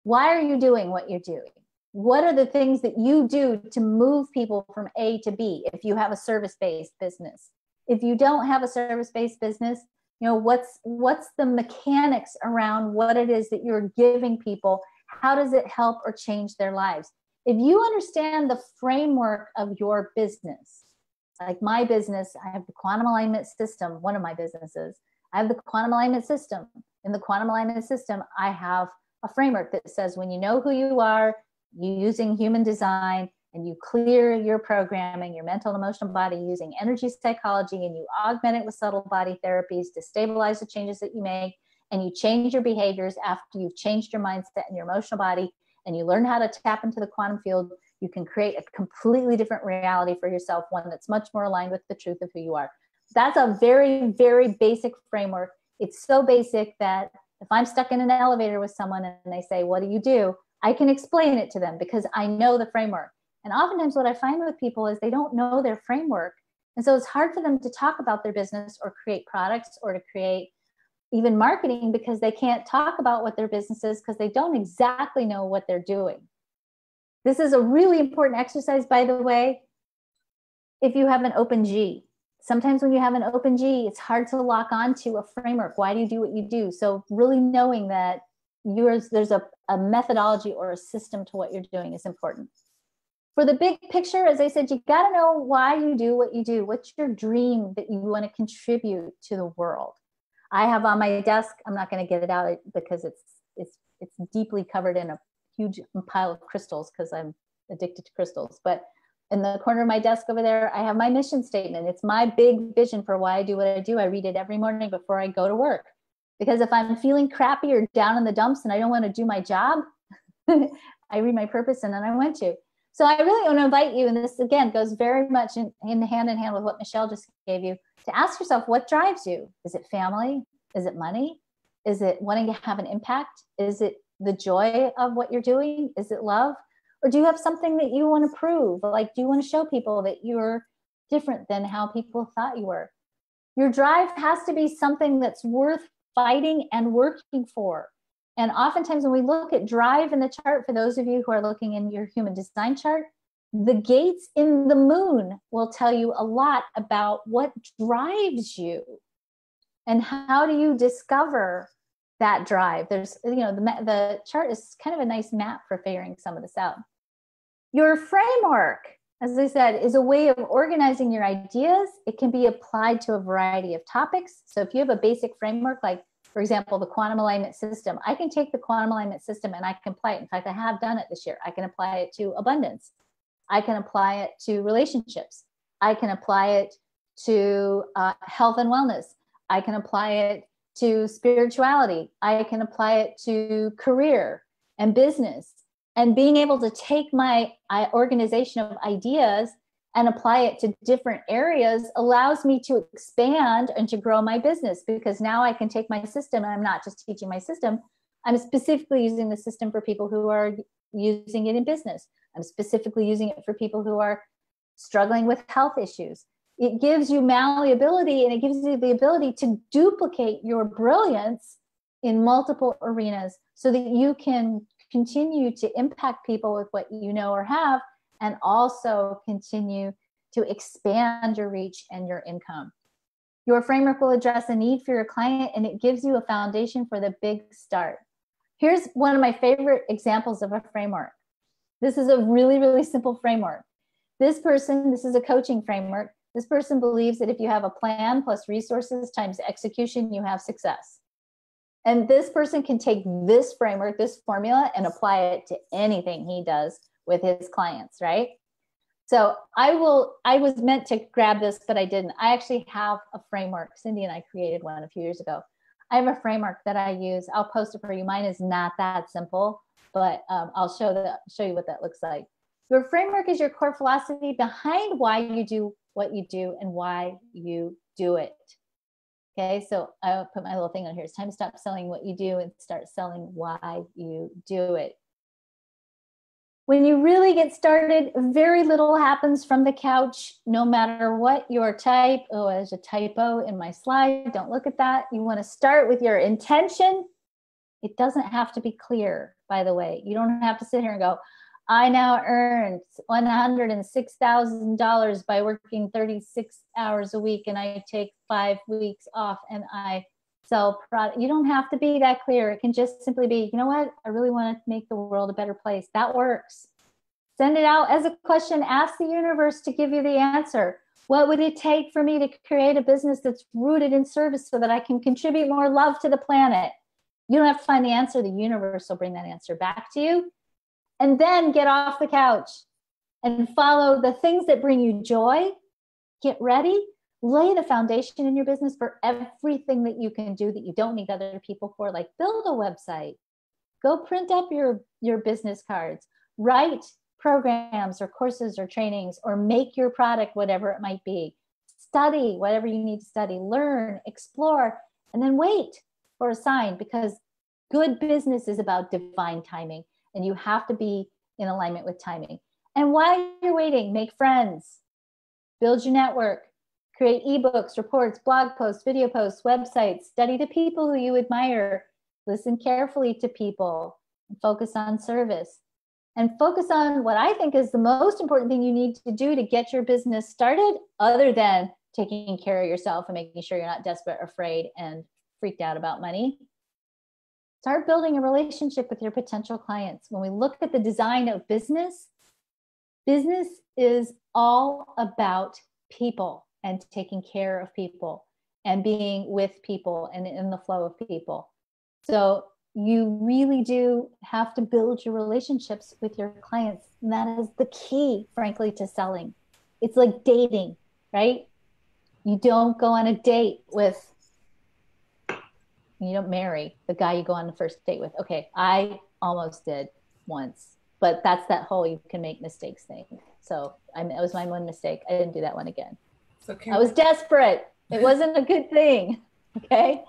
Why are you doing what you're doing? What are the things that you do to move people from A to B if you have a service-based business? If you don't have a service-based business, what's the mechanics around what it is that you're giving people? how does it help or change their lives? If you understand the framework of your business, like my business, I have the quantum alignment system, one of my businesses. I have the quantum alignment system. In the quantum alignment system, I have a framework that says when you know who you are, you using human design, and you clear your programming, your mental and emotional body using energy psychology, and you augment it with subtle body therapies to stabilize the changes that you make, and you change your behaviors after you've changed your mindset and your emotional body, and you learn how to tap into the quantum field, you can create a completely different reality for yourself, one that's much more aligned with the truth of who you are. That's a very, very basic framework. It's so basic that if I'm stuck in an elevator with someone and they say, what do you do? I can explain it to them because I know the framework. And oftentimes what I find with people is they don't know their framework. And so it's hard for them to talk about their business or create products or to create even marketing because they can't talk about what their business is because they don't exactly know what they're doing. This is a really important exercise, by the way, if you have an open G. Sometimes when you have an open G, it's hard to lock onto a framework. Why do you do what you do? So really knowing that there's a methodology or a system to what you're doing is important. For the big picture, as I said, you got to know why you do what you do. What's your dream that you want to contribute to the world? I have on my desk, I'm not going to get it out because it's deeply covered in a huge pile of crystals because I'm addicted to crystals. But in the corner of my desk over there, I have my mission statement. It's my big vision for why I do what I do. I read it every morning before I go to work. Because if I'm feeling crappy or down in the dumps and I don't want to do my job, I read my purpose and then I went to. So I really want to invite you, and this again goes very much in hand with what Michelle just gave you, to ask yourself, what drives you? Is it family? Is it money? Is it wanting to have an impact? Is it the joy of what you're doing? Is it love? Or do you have something that you want to prove? Like, do you want to show people that you're different than how people thought you were? Your drive has to be something that's worth fighting and working for. And oftentimes when we look at drive in the chart, for those of you who are looking in your human design chart, the gates in the moon will tell you a lot about what drives you and how do you discover that drive. There's, the chart is kind of a nice map for figuring some of this out. Your framework, as I said, is a way of organizing your ideas. It can be applied to a variety of topics. So if you have a basic framework, like for example, the quantum alignment system, I can take the quantum alignment system and I can apply it. In fact, I have done it this year. I can apply it to abundance. I can apply it to relationships. I can apply it to health and wellness. I can apply it to spirituality. I can apply it to career and business. And being able to take my organization of ideas and apply it to different areas allows me to expand and to grow my business, because now I can take my system and I'm not just teaching my system. I'm specifically using the system for people who are using it in business. I'm specifically using it for people who are struggling with health issues. It gives you malleability and it gives you the ability to duplicate your brilliance in multiple arenas so that you can continue to impact people with what you know or have, and also continue to expand your reach and your income. Your framework will address a need for your client, and it gives you a foundation for the big start. Here's one of my favorite examples of a framework. This is a really, really simple framework. This is a coaching framework. This person believes that if you have a plan plus resources times execution, you have success. And this person can take this framework, this formula, and apply it to anything he does with his clients, right? So I was meant to grab this, but I didn't. I actually have a framework. Cindy and I created one a few years ago. I have a framework that I use. I'll post it for you. Mine is not that simple, but I'll show you what that looks like. Your framework is your core philosophy behind why you do what you do and why you do it. Okay, so I'll put my little thing on here. It's time to stop selling what you do and start selling why you do it. When you really get started, very little happens from the couch, no matter what your type. Oh, there's a typo in my slide. Don't look at that. You want to start with your intention. It doesn't have to be clear, by the way. You don't have to sit here and go, I now earn $106,000 by working 36 hours a week, and I take 5 weeks off, and I sell product. You don't have to be that clear. It can just simply be, you know what? I really want to make the world a better place. That works. Send it out as a question. Ask the universe to give you the answer. What would it take for me to create a business that's rooted in service so that I can contribute more love to the planet? You don't have to find the answer. The universe will bring that answer back to you. And then get off the couch and follow the things that bring you joy. Get ready. Lay the foundation in your business for everything that you can do that you don't need other people for, like build a website, go print up your business cards, write programs or courses or trainings, or make your product, whatever it might be. Study whatever you need to study, learn, explore, and then wait for a sign, because good business is about divine timing, and you have to be in alignment with timing. And while you're waiting, make friends, build your network, create ebooks, reports, blog posts, video posts, websites, study the people who you admire, listen carefully to people, and focus on service. And focus on what I think is the most important thing you need to do to get your business started, other than taking care of yourself and making sure you're not desperate, afraid, and freaked out about money. Start building a relationship with your potential clients. When we look at the design of business, business is all about people and taking care of people and being with people and in the flow of people. So you really do have to build your relationships with your clients. And that is the key, frankly, to selling. It's like dating, right? You don't go on a date with, you don't marry the guy you go on the first date with. Okay, I almost did once, but that's that whole you can make mistakes thing. So it was my one mistake. I didn't do that one again. So I was desperate. It wasn't a good thing. Okay.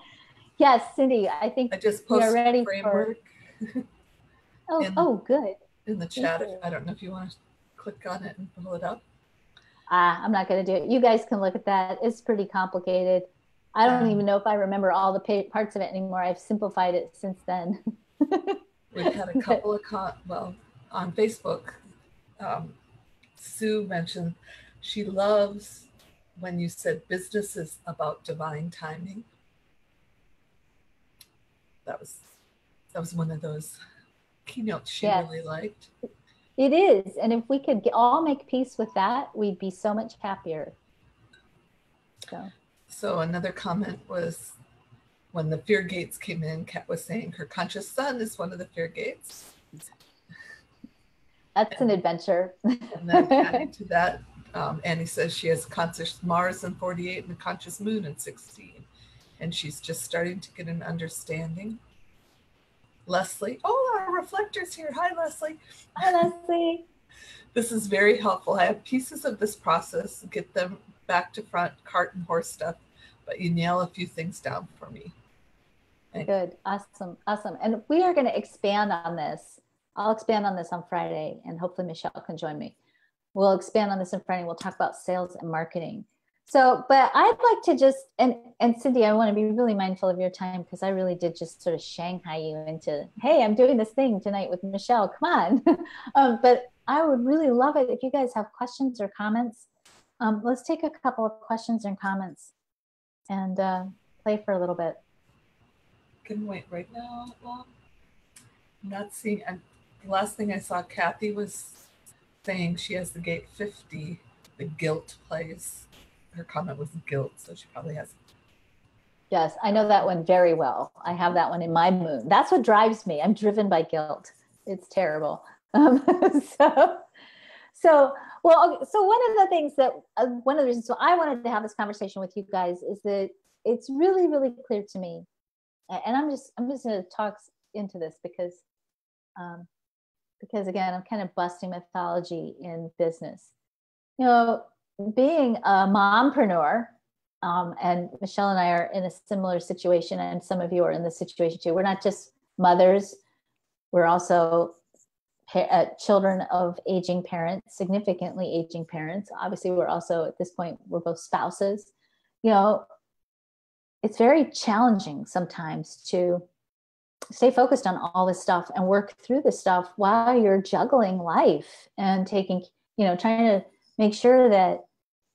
Yes, Cindy, I think I just we are posted ready framework for. Good. In the chat. I don't know if you want to click on it and pull it up. I'm not going to do it. You guys can look at that. It's pretty complicated. I don't even know if I remember all the parts of it anymore. I've simplified it since then. We've had a couple of on Facebook. Sue mentioned she loves when you said business is about divine timing. That was one of those keynotes she really liked. It is. And if we could all make peace with that, we'd be so much happier. So another comment was when the fear gates came in, Kat was saying her conscious sun is one of the fear gates. That's an adventure. And then adding to that, Annie says she has conscious Mars in 48 and a conscious moon in 16. And she's just starting to get an understanding. Leslie, our reflector's here. Hi, Leslie. Hi, Leslie. This is very helpful. I have pieces of this process, get them back to front, cart and horse stuff, but you nail a few things down for me. Good. Awesome. And we are going to expand on this. I'll expand on this on Friday, and hopefully Michelle can join me. We'll expand on this on Friday. We'll talk about sales and marketing. So, but I'd like to just, and Cindy, I want to be really mindful of your time, because I really did just sort of Shanghai you into, hey, I'm doing this thing tonight with Michelle, come on. But I would really love it if you guys have questions or comments. Let's take a couple of questions and comments and play for a little bit. Can wait right now. Well, I'm not seeing, the last thing I saw, Kathy was saying she has the gate 50, the guilt place. Her comment was guilt, so she probably has. Yes, I know that one very well. I have that one in my moon. That's what drives me. I'm driven by guilt. It's terrible. So one of the things that, one of the reasons I wanted to have this conversation with you guys is that it's really, really clear to me, and I'm just going to talk into this because again, I'm kind of busting mythology in business. Being a mompreneur, and Michelle and I are in a similar situation, and some of you are in this situation too. We're not just mothers. We're also children of aging parents, significantly aging parents. Obviously, we're also, at this point, we're both spouses. It's very challenging sometimes to stay focused on all this stuff and work through this stuff while you're juggling life and trying to make sure that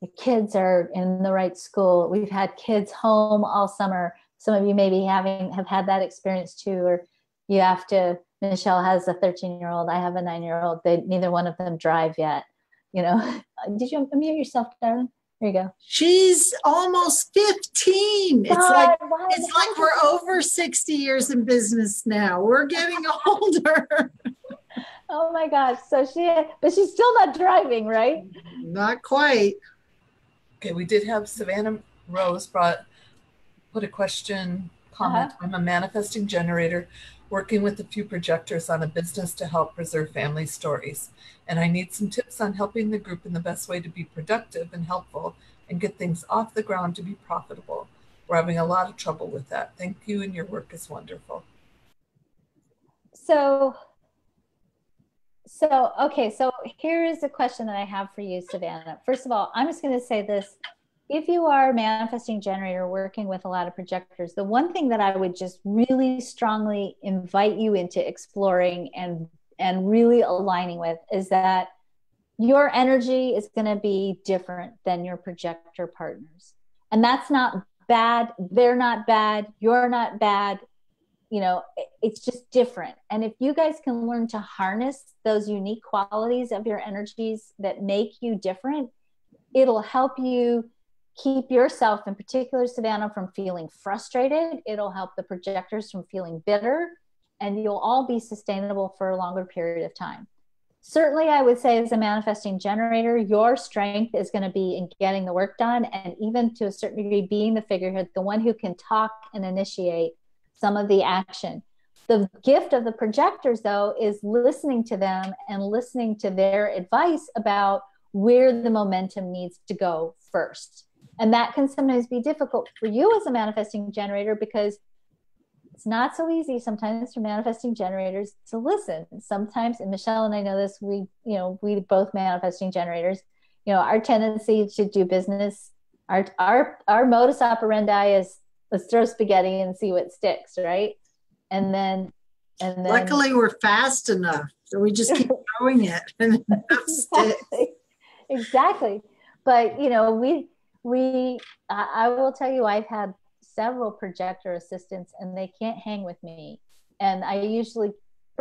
the kids are in the right school. We've had kids home all summer. some of you maybe have had that experience too, or you have to, Michelle has a 13-year-old, I have a 9-year-old, neither one of them drive yet, you know. Did you unmute yourself, darling? There you go. She's almost 15. God, it's like we're over 60 years in business now. We're getting older. Oh my gosh. But she's still not driving, right? Not quite. Okay, we did have Savannah Rose put a comment. I'm a manifesting generator working with a few projectors on a business to help preserve family stories. And I need some tips on helping the group in the best way to be productive and helpful and get things off the ground to be profitable. We're having a lot of trouble with that. Thank you, and your work is wonderful. So here is a question that I have for you, Savannah. First of all, I'm just going to say this. If you are a manifesting generator working with a lot of projectors, the one thing that I would just really strongly invite you into exploring and really aligning with is that your energy is going to be different than your projector partners. And that's not bad. They're not bad. You're not bad. You know, it's just different. And if you guys can learn to harness those unique qualities of your energies that make you different, it'll help you keep yourself, in particular, Savannah, from feeling frustrated. It'll help the projectors from feeling bitter, and you'll all be sustainable for a longer period of time. Certainly, I would say as a manifesting generator, your strength is going to be in getting the work done, and even to a certain degree, being the figurehead, the one who can talk and initiate some of the action. The gift of the projectors, though, is listening to them and listening to their advice about where the momentum needs to go first. And that can sometimes be difficult for you as a manifesting generator, because it's not so easy sometimes for manifesting generators to listen. Sometimes, and Michelle and I know this, we both manifesting generators, our tendency to do business, our modus operandi is let's throw spaghetti and see what sticks, right? And then luckily we're fast enough, so we just keep throwing it and enough sticks. Exactly. But I will tell you, I've had several projector assistants and they can't hang with me. And I usually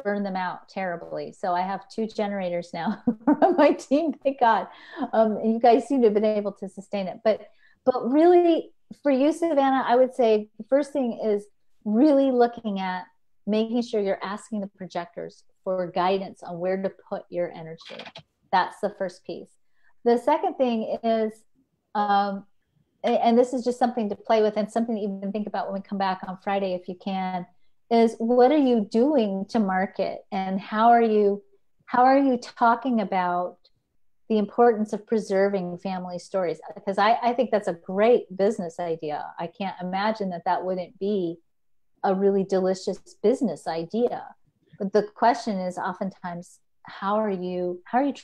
burn them out terribly. So I have 2 generators now on my team, thank God. And you guys seem to have been able to sustain it. But really, for you, Savannah, I would say the first thing is really looking at making sure you're asking the projectors for guidance on where to put your energy. That's the first piece. The second thing is, and this is just something to play with and something to even think about when we come back on Friday, if you can, is what are you doing to market, and how are you talking about the importance of preserving family stories? Because I think that's a great business idea. I can't imagine that wouldn't be a really delicious business idea. But the question is oftentimes, how are you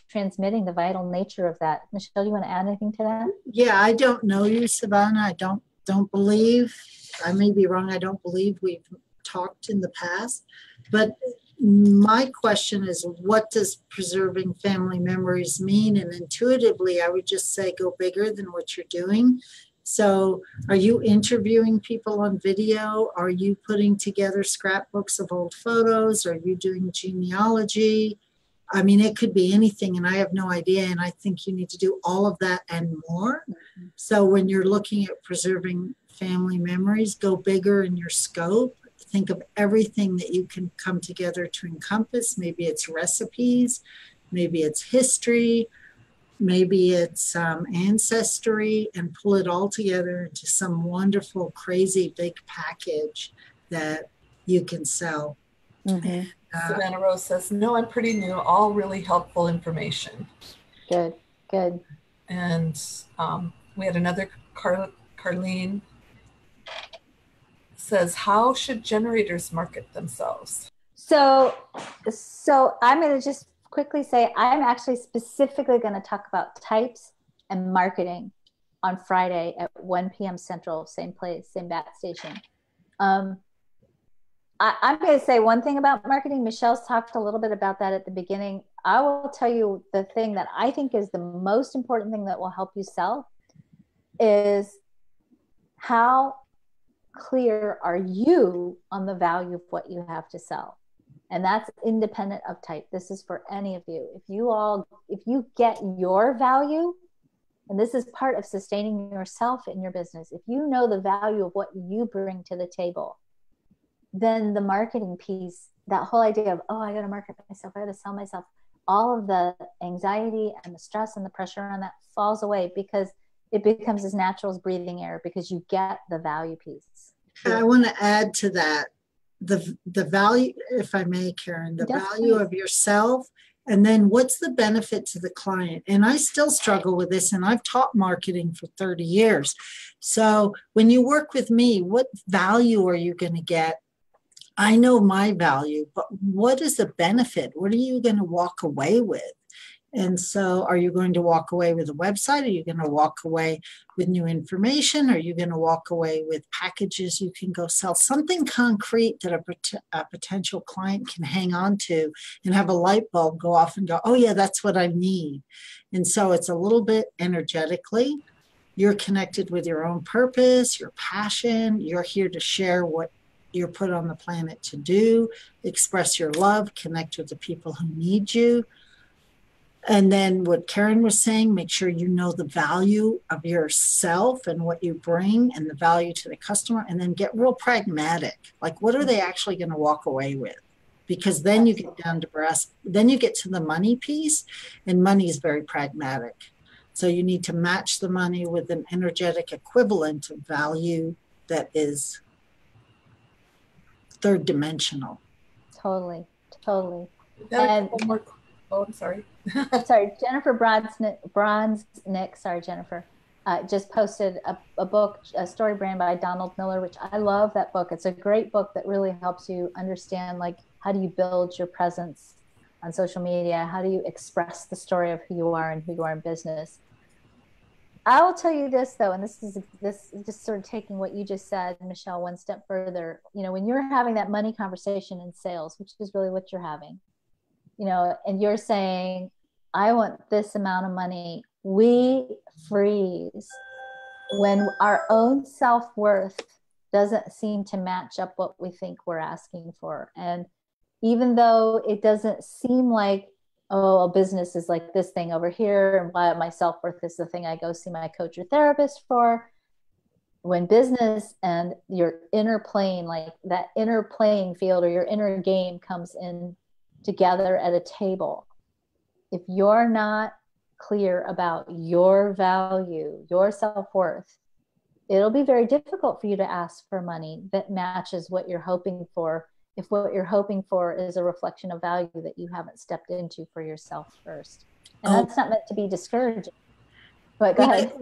transmitting the vital nature of that? Michelle, you want to add anything to that? Yeah, I don't know you, Savannah. I don't believe, I may be wrong, I don't believe we've talked in the past. But my question is, what does preserving family memories mean? And intuitively, I would just say go bigger than what you're doing. So are you interviewing people on video? Are you putting together scrapbooks of old photos? Are you doing genealogy? I mean, it could be anything, and I have no idea. And I think you need to do all of that and more. Mm-hmm. So when you're looking at preserving family memories, go bigger in your scope. Think of everything that you can come together to encompass. Maybe it's recipes, maybe it's history, maybe it's ancestry, and pull it all together into some wonderful, crazy big package that you can sell. Mm-hmm. Savannah Rose says, no, I'm pretty new, all really helpful information. Good. And we had another, Carlene says, how should generators market themselves? So I'm going to just quickly say, I'm actually specifically going to talk about types and marketing on Friday at 1 p.m. Central, same place, same bat station. I'm going to say one thing about marketing. Michelle's talked a little bit about that at the beginning. I will tell you the thing that I think is the most important thing that will help you sell is how clear are you on the value of what you have to sell? And that's independent of type. This is for any of you. If you get your value, and this is part of sustaining yourself in your business, if you know the value of what you bring to the table, then the marketing piece, that whole idea of, oh, I got to market myself, I got to sell myself, all of the anxiety and the stress and the pressure on that falls away, because it becomes as natural as breathing air, because you get the value piece. I want to add to that the value, if I may, Karen, the value of yourself, and then what's the benefit to the client. And I still struggle with this, and I've taught marketing for 30 years. So when you work with me, what value are you going to get? I know my value, but what is the benefit? What are you going to walk away with? And so are you going to walk away with a website? Are you going to walk away with new information? Are you going to walk away with packages you can go sell? Something concrete that a potential client can hang on to and have a light bulb go off and go, oh yeah, that's what I need. And so it's a little bit energetically. You're connected with your own purpose, your passion. You're here to share what you're put on the planet to do, express your love, connect with the people who need you. And then what Karen was saying, make sure you know the value of yourself and what you bring and the value to the customer, and then get real pragmatic. Like, what are they actually going to walk away with? Because then you get down to brass, then you get to the money piece, and money is very pragmatic. So you need to match the money with an energetic equivalent of value that is third dimensional. Totally. And one more. Oh, I'm sorry. Sorry, Jennifer Bronznick, sorry, Jennifer, just posted a book, Storybrand by Donald Miller, which I love that book. It's a great book that really helps you understand, like, how do you build your presence on social media? How do you express the story of who you are and who you are in business? I will tell you this, though, and this is just sort of taking what you just said, Michelle, one step further. You know, when you're having that money conversation in sales, which is really what you're having, you know, and you're saying, I want this amount of money, we freeze when our own self-worth doesn't seem to match up what we think we're asking for. And even though it doesn't seem like, oh, a business is like this thing over here, and why my self-worth is the thing I go see my coach or therapist for, when business and your inner plane, like that inner playing field or your inner game comes in together at a table, if you're not clear about your value, your self-worth, it'll be very difficult for you to ask for money that matches what you're hoping for, if what you're hoping for is a reflection of value that you haven't stepped into for yourself first. And that's not meant to be discouraging. But go ahead.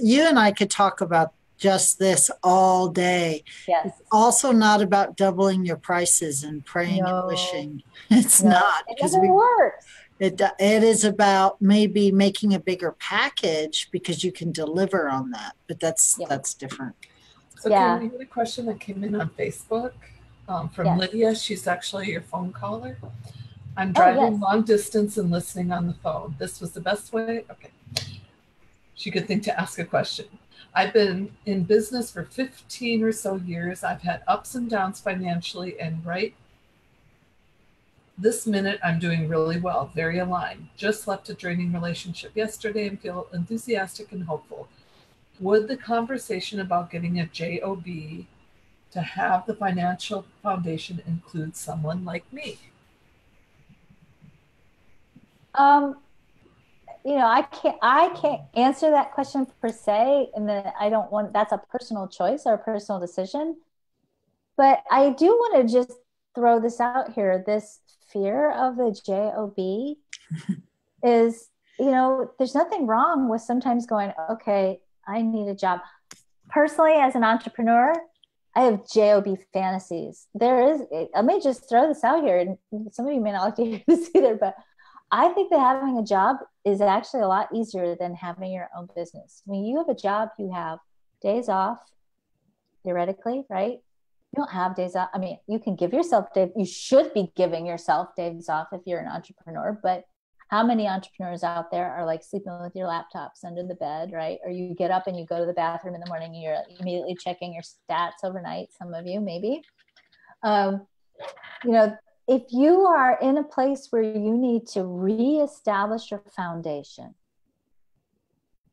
You and I could talk about just this all day. Yes. It's also not about doubling your prices and praying and wishing. It's not. It doesn't work. It is about maybe making a bigger package because you can deliver on that, but that's different. So Karen, we had a question that came in on Facebook from Lydia. She's actually your phone caller. I'm driving long distance and listening on the phone. This was the best way? Okay. She could think to ask a question. I've been in business for 15 or so years. I've had ups and downs financially, and right this minute, I'm doing really well, very aligned. Just left a draining relationship yesterday and feel enthusiastic and hopeful. Would the conversation about getting a job to have the financial foundation include someone like me? You know, I can't answer that question per se, and that's a personal choice or a personal decision. But I do want to just throw this out here. This fear of the job is, you know, there's nothing wrong with sometimes going, okay, I need a job. Personally, as an entrepreneur, I have job fantasies. Let me just throw this out here, and some of you may not like to hear this either, but I think that having a job is actually a lot easier than having your own business. When you have a job, you have days off, theoretically, right? You don't have days off. I mean, you can give yourself you should be giving yourself days off if you're an entrepreneur, but How many entrepreneurs out there are like sleeping with your laptops under the bed, right? Or you get up and you go to the bathroom in the morning and you're immediately checking your stats overnight. Some of you, maybe. You know, if you are in a place where you need to reestablish your foundation,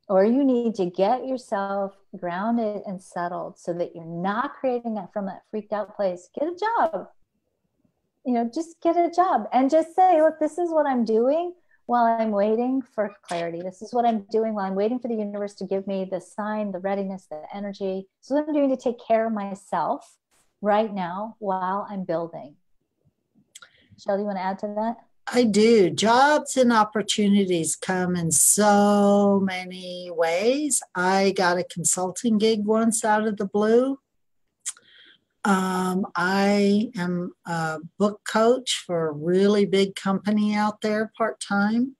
or you need to get yourself grounded and settled so that you're not creating that from that freaked out place, get a job. You know, just get a job and just say, look, this is what I'm doing while I'm waiting for clarity. This is what I'm doing while I'm waiting for the universe to give me the sign, the readiness, the energy. So what I'm doing to take care of myself right now while I'm building. Michelle, do you want to add to that? I do. Jobs and opportunities come in so many ways. I got a consulting gig once out of the blue. I am a book coach for a really big company out there part-time.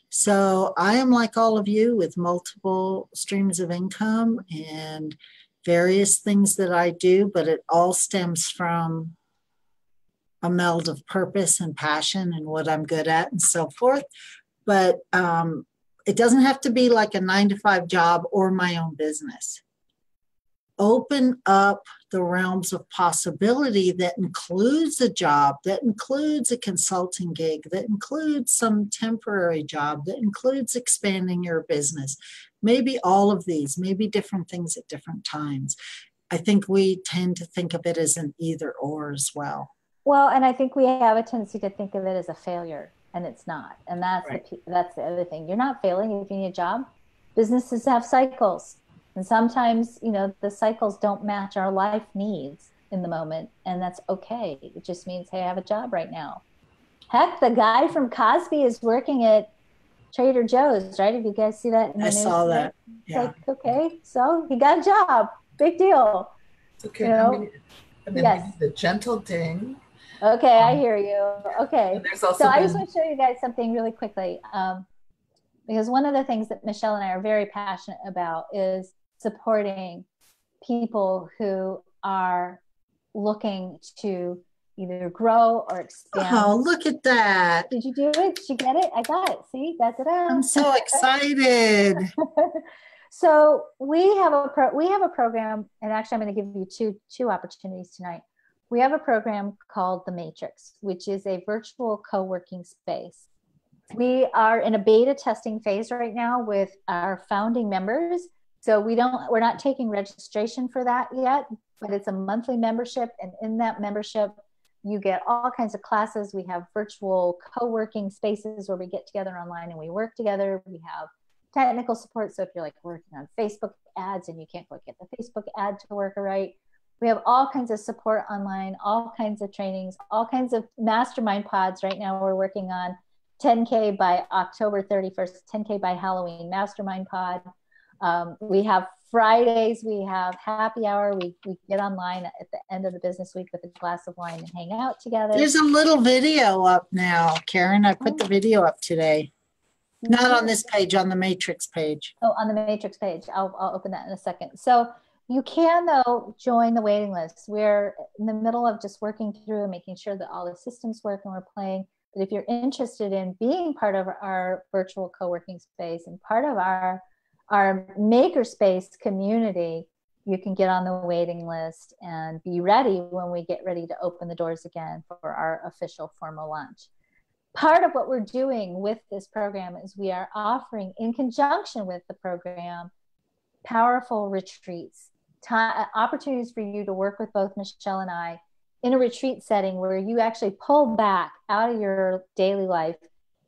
So I am like all of you with multiple streams of income and various things that I do, but it all stems from a meld of purpose and passion and what I'm good at and so forth. But it doesn't have to be like a 9-to-5 job or my own business. Open up the realms of possibility that includes a job, that includes a consulting gig, that includes some temporary job, that includes expanding your business. Maybe all of these, maybe different things at different times. I think we tend to think of it as an either or as well. Well, and I think we have a tendency to think of it as a failure, and it's not. And that's right. That's the other thing. You're not failing if you need a job. Businesses have cycles. And sometimes, you know, the cycles don't match our life needs in the moment, and that's okay. It just means, hey, I have a job right now. Heck, the guy from Cosby is working at Trader Joe's, right? If you guys see that in the news. I saw that. Yeah. Like, okay, so he got a job. Big deal. Okay, you know? Yes. The gentle ding. Okay, I hear you. Okay. So I just want to show you guys something really quickly. Because one of the things that Michelle and I are very passionate about is supporting people who are looking to either grow or expand. Oh, look at that. Did you do it? Did you get it? I got it. See, that's it. I'm so excited. So we have a program, and actually I'm going to give you two opportunities tonight. We have a program called The Matrix, which is a virtual co-working space. We are in a beta testing phase right now with our founding members. So we're not taking registration for that yet, but it's a monthly membership. And in that membership, you get all kinds of classes. We have virtual co-working spaces where we get together online and we work together. We have technical support. So if you're like working on Facebook ads and you can't quite get the Facebook ad to work right, we have all kinds of support online, all kinds of trainings, all kinds of mastermind pods. Right now we're working on 10K by October 31st, 10K by Halloween mastermind pod. We have Fridays, we have happy hour. We get online at the end of the business week with a glass of wine and hang out together. There's a little video up now, Karen. I put the video up today. Not on this page, on the Matrix page. Oh, on the Matrix page. I'll open that in a second. So you can, though, join the waiting list. We're in the middle of just working through and making sure that all the systems work and we're playing. But if you're interested in being part of our virtual co-working space and part of our makerspace community, you can get on the waiting list and be ready when we get ready to open the doors again for our official formal launch. Part of what we're doing with this program is we are offering, in conjunction with the program, powerful retreats, opportunities for you to work with both Michelle and I in a retreat setting where you actually pull back out of your daily life,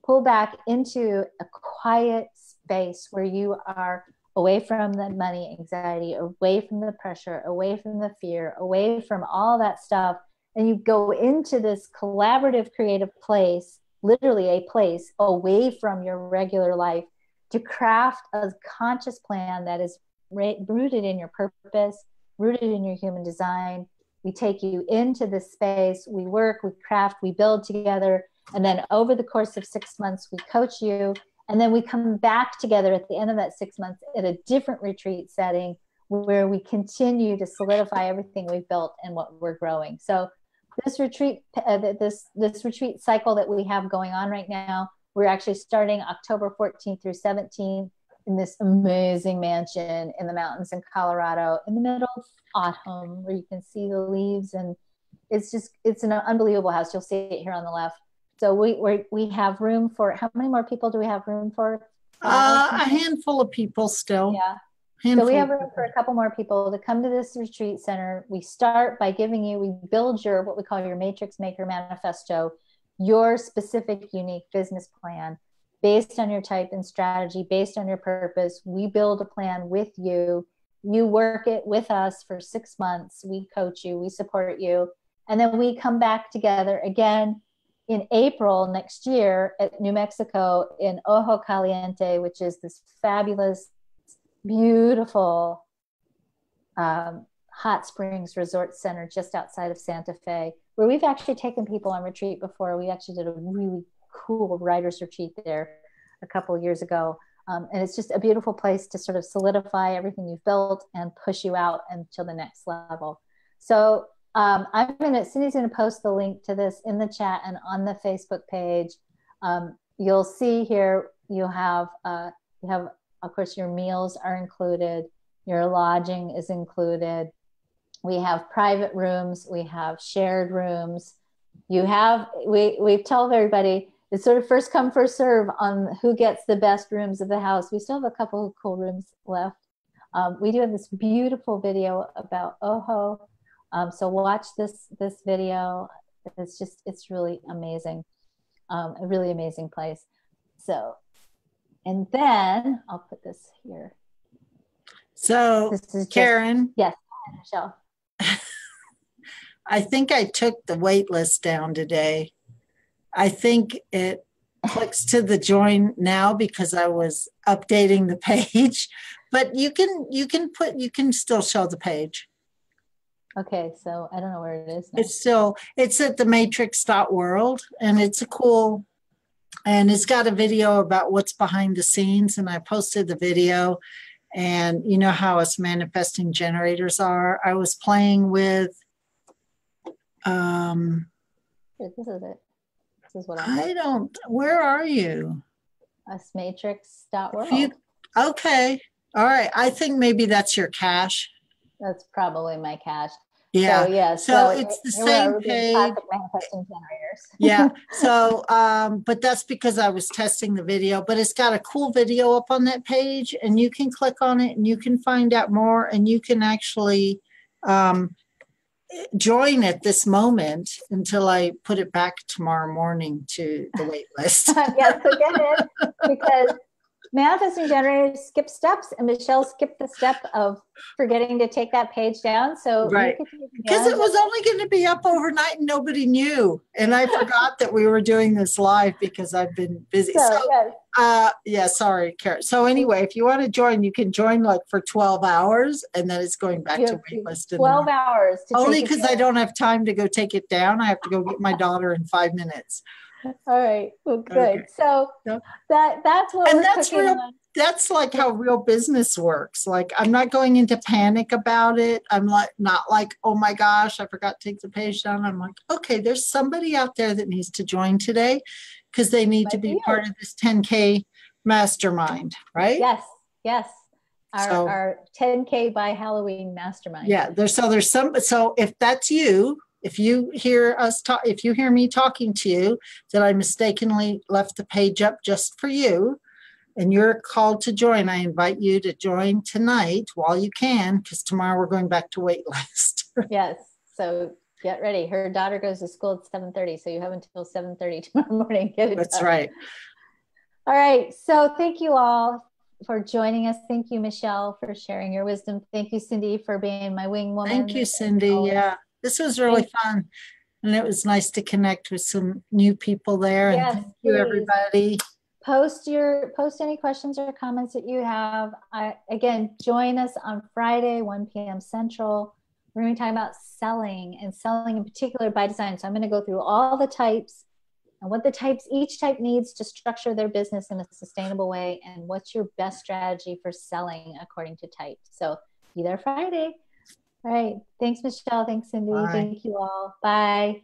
pull back into a quiet space where you are away from the money anxiety, away from the pressure, away from the fear, away from all that stuff. And you go into this collaborative, creative place, literally a place away from your regular life, to craft a conscious plan that is rooted in your purpose, rooted in your human design. We take you into this space, we work, we craft, we build together. And then over the course of 6 months, we coach you. And then we come back together at the end of that 6 months at a different retreat setting where we continue to solidify everything we've built and what we're growing. So this retreat, this retreat cycle that we have going on right now, We're actually starting October 14th through 17th in this amazing mansion in the mountains in Colorado in the middle of autumn, where you can see the leaves, and it's an unbelievable house. You'll see it here on the left. So we have room for, how many more people do we have room for? A handful of people still. Yeah. Handful So we have room for a couple more people to come to this retreat center. We start by we build your, what we call your Matrix Maker Manifesto, your specific, unique business plan based on your type and strategy, based on your purpose. We build a plan with you. You work it with us for 6 months. We coach you, we support you. And then we come back together again in April next year at New Mexico in Ojo Caliente, which is this fabulous, beautiful hot springs resort center just outside of Santa Fe, where we've actually taken people on retreat before. We actually did a really cool writer's retreat there a couple of years ago. And it's just a beautiful place to sort of solidify everything you've built and push you out until the next level. So Cindy's going to post the link to this in the chat and on the Facebook page. You'll see here, you have, of course, your meals are included. Your lodging is included. We have private rooms. We have shared rooms. We've told everybody it's sort of first come, first serve on who gets the best rooms of the house. We still have a couple of cool rooms left. We do have this beautiful video about Ojo. So watch this video. It's really amazing. A really amazing place. So, and then I'll put this here. So this is Karen. Yes, Michelle. I think I took the wait list down today. I think it clicks to the join now because I was updating the page, but you can still show the page. Okay, so I don't know where it is now. It's at the matrix.world, and it's and it's got a video about what's behind the scenes, and I posted the video. And you know how us manifesting generators are. I was playing with this is it. This is what where are you? Us matrix.world. Okay. All right. I think maybe that's your cache. That's probably my cache. Yeah. So, yeah. So it's the same page. Manifesting generators. Yeah. So, but that's because I was testing the video, but it's got a cool video up on that page, and you can click on it and you can find out more, and you can actually join at this moment until I put it back tomorrow morning to the wait list. Yes, so get in, because manifesting generators skip steps, and Michelle skipped the step of forgetting to take that page down. So right, because it was only going to be up overnight and nobody knew, and I forgot that we were doing this live because I've been busy. Yeah, sorry, Karen. So anyway, if you want to join, you can join like for 12 hours, and then it's going back to waitlist. 12 hours. Only because I don't have time to go take it down. I have to go get my daughter in 5 minutes. All right. Well, good. Okay. So yep. that's what that's like how real business works. Like, I'm not going into panic about it. I'm not like, oh my gosh, I forgot to take the page down. I'm like, okay, there's somebody out there that needs to join today because they need to be part of this 10K mastermind, right? Yes. Our 10K by Halloween mastermind. Yeah. So if that's you, if you hear me talking to you, that I mistakenly left the page up just for you, and you're called to join, I invite you to join tonight while you can, because tomorrow we're going back to waitlist. Yes. So get ready. Her daughter goes to school at 7:30, so you have until 7:30 tomorrow morning to get it That's done. right. All right. So thank you all for joining us. Thank you, Michelle, for sharing your wisdom. Thank you, Cindy, for being my wing woman. Thank you, Cindy. Yeah. This was really fun, and it was nice to connect with some new people there. And yes, thank you, everybody. Post any questions or comments that you have. Again, join us on Friday, 1 p.m. Central. We're going to be talking about selling, and selling in particular by design. So I'm going to go through all the types and what each type needs to structure their business in a sustainable way, and what's your best strategy for selling according to type. So be there Friday. All right. Thanks, Michelle. Thanks, Cindy. Bye. Thank you all. Bye.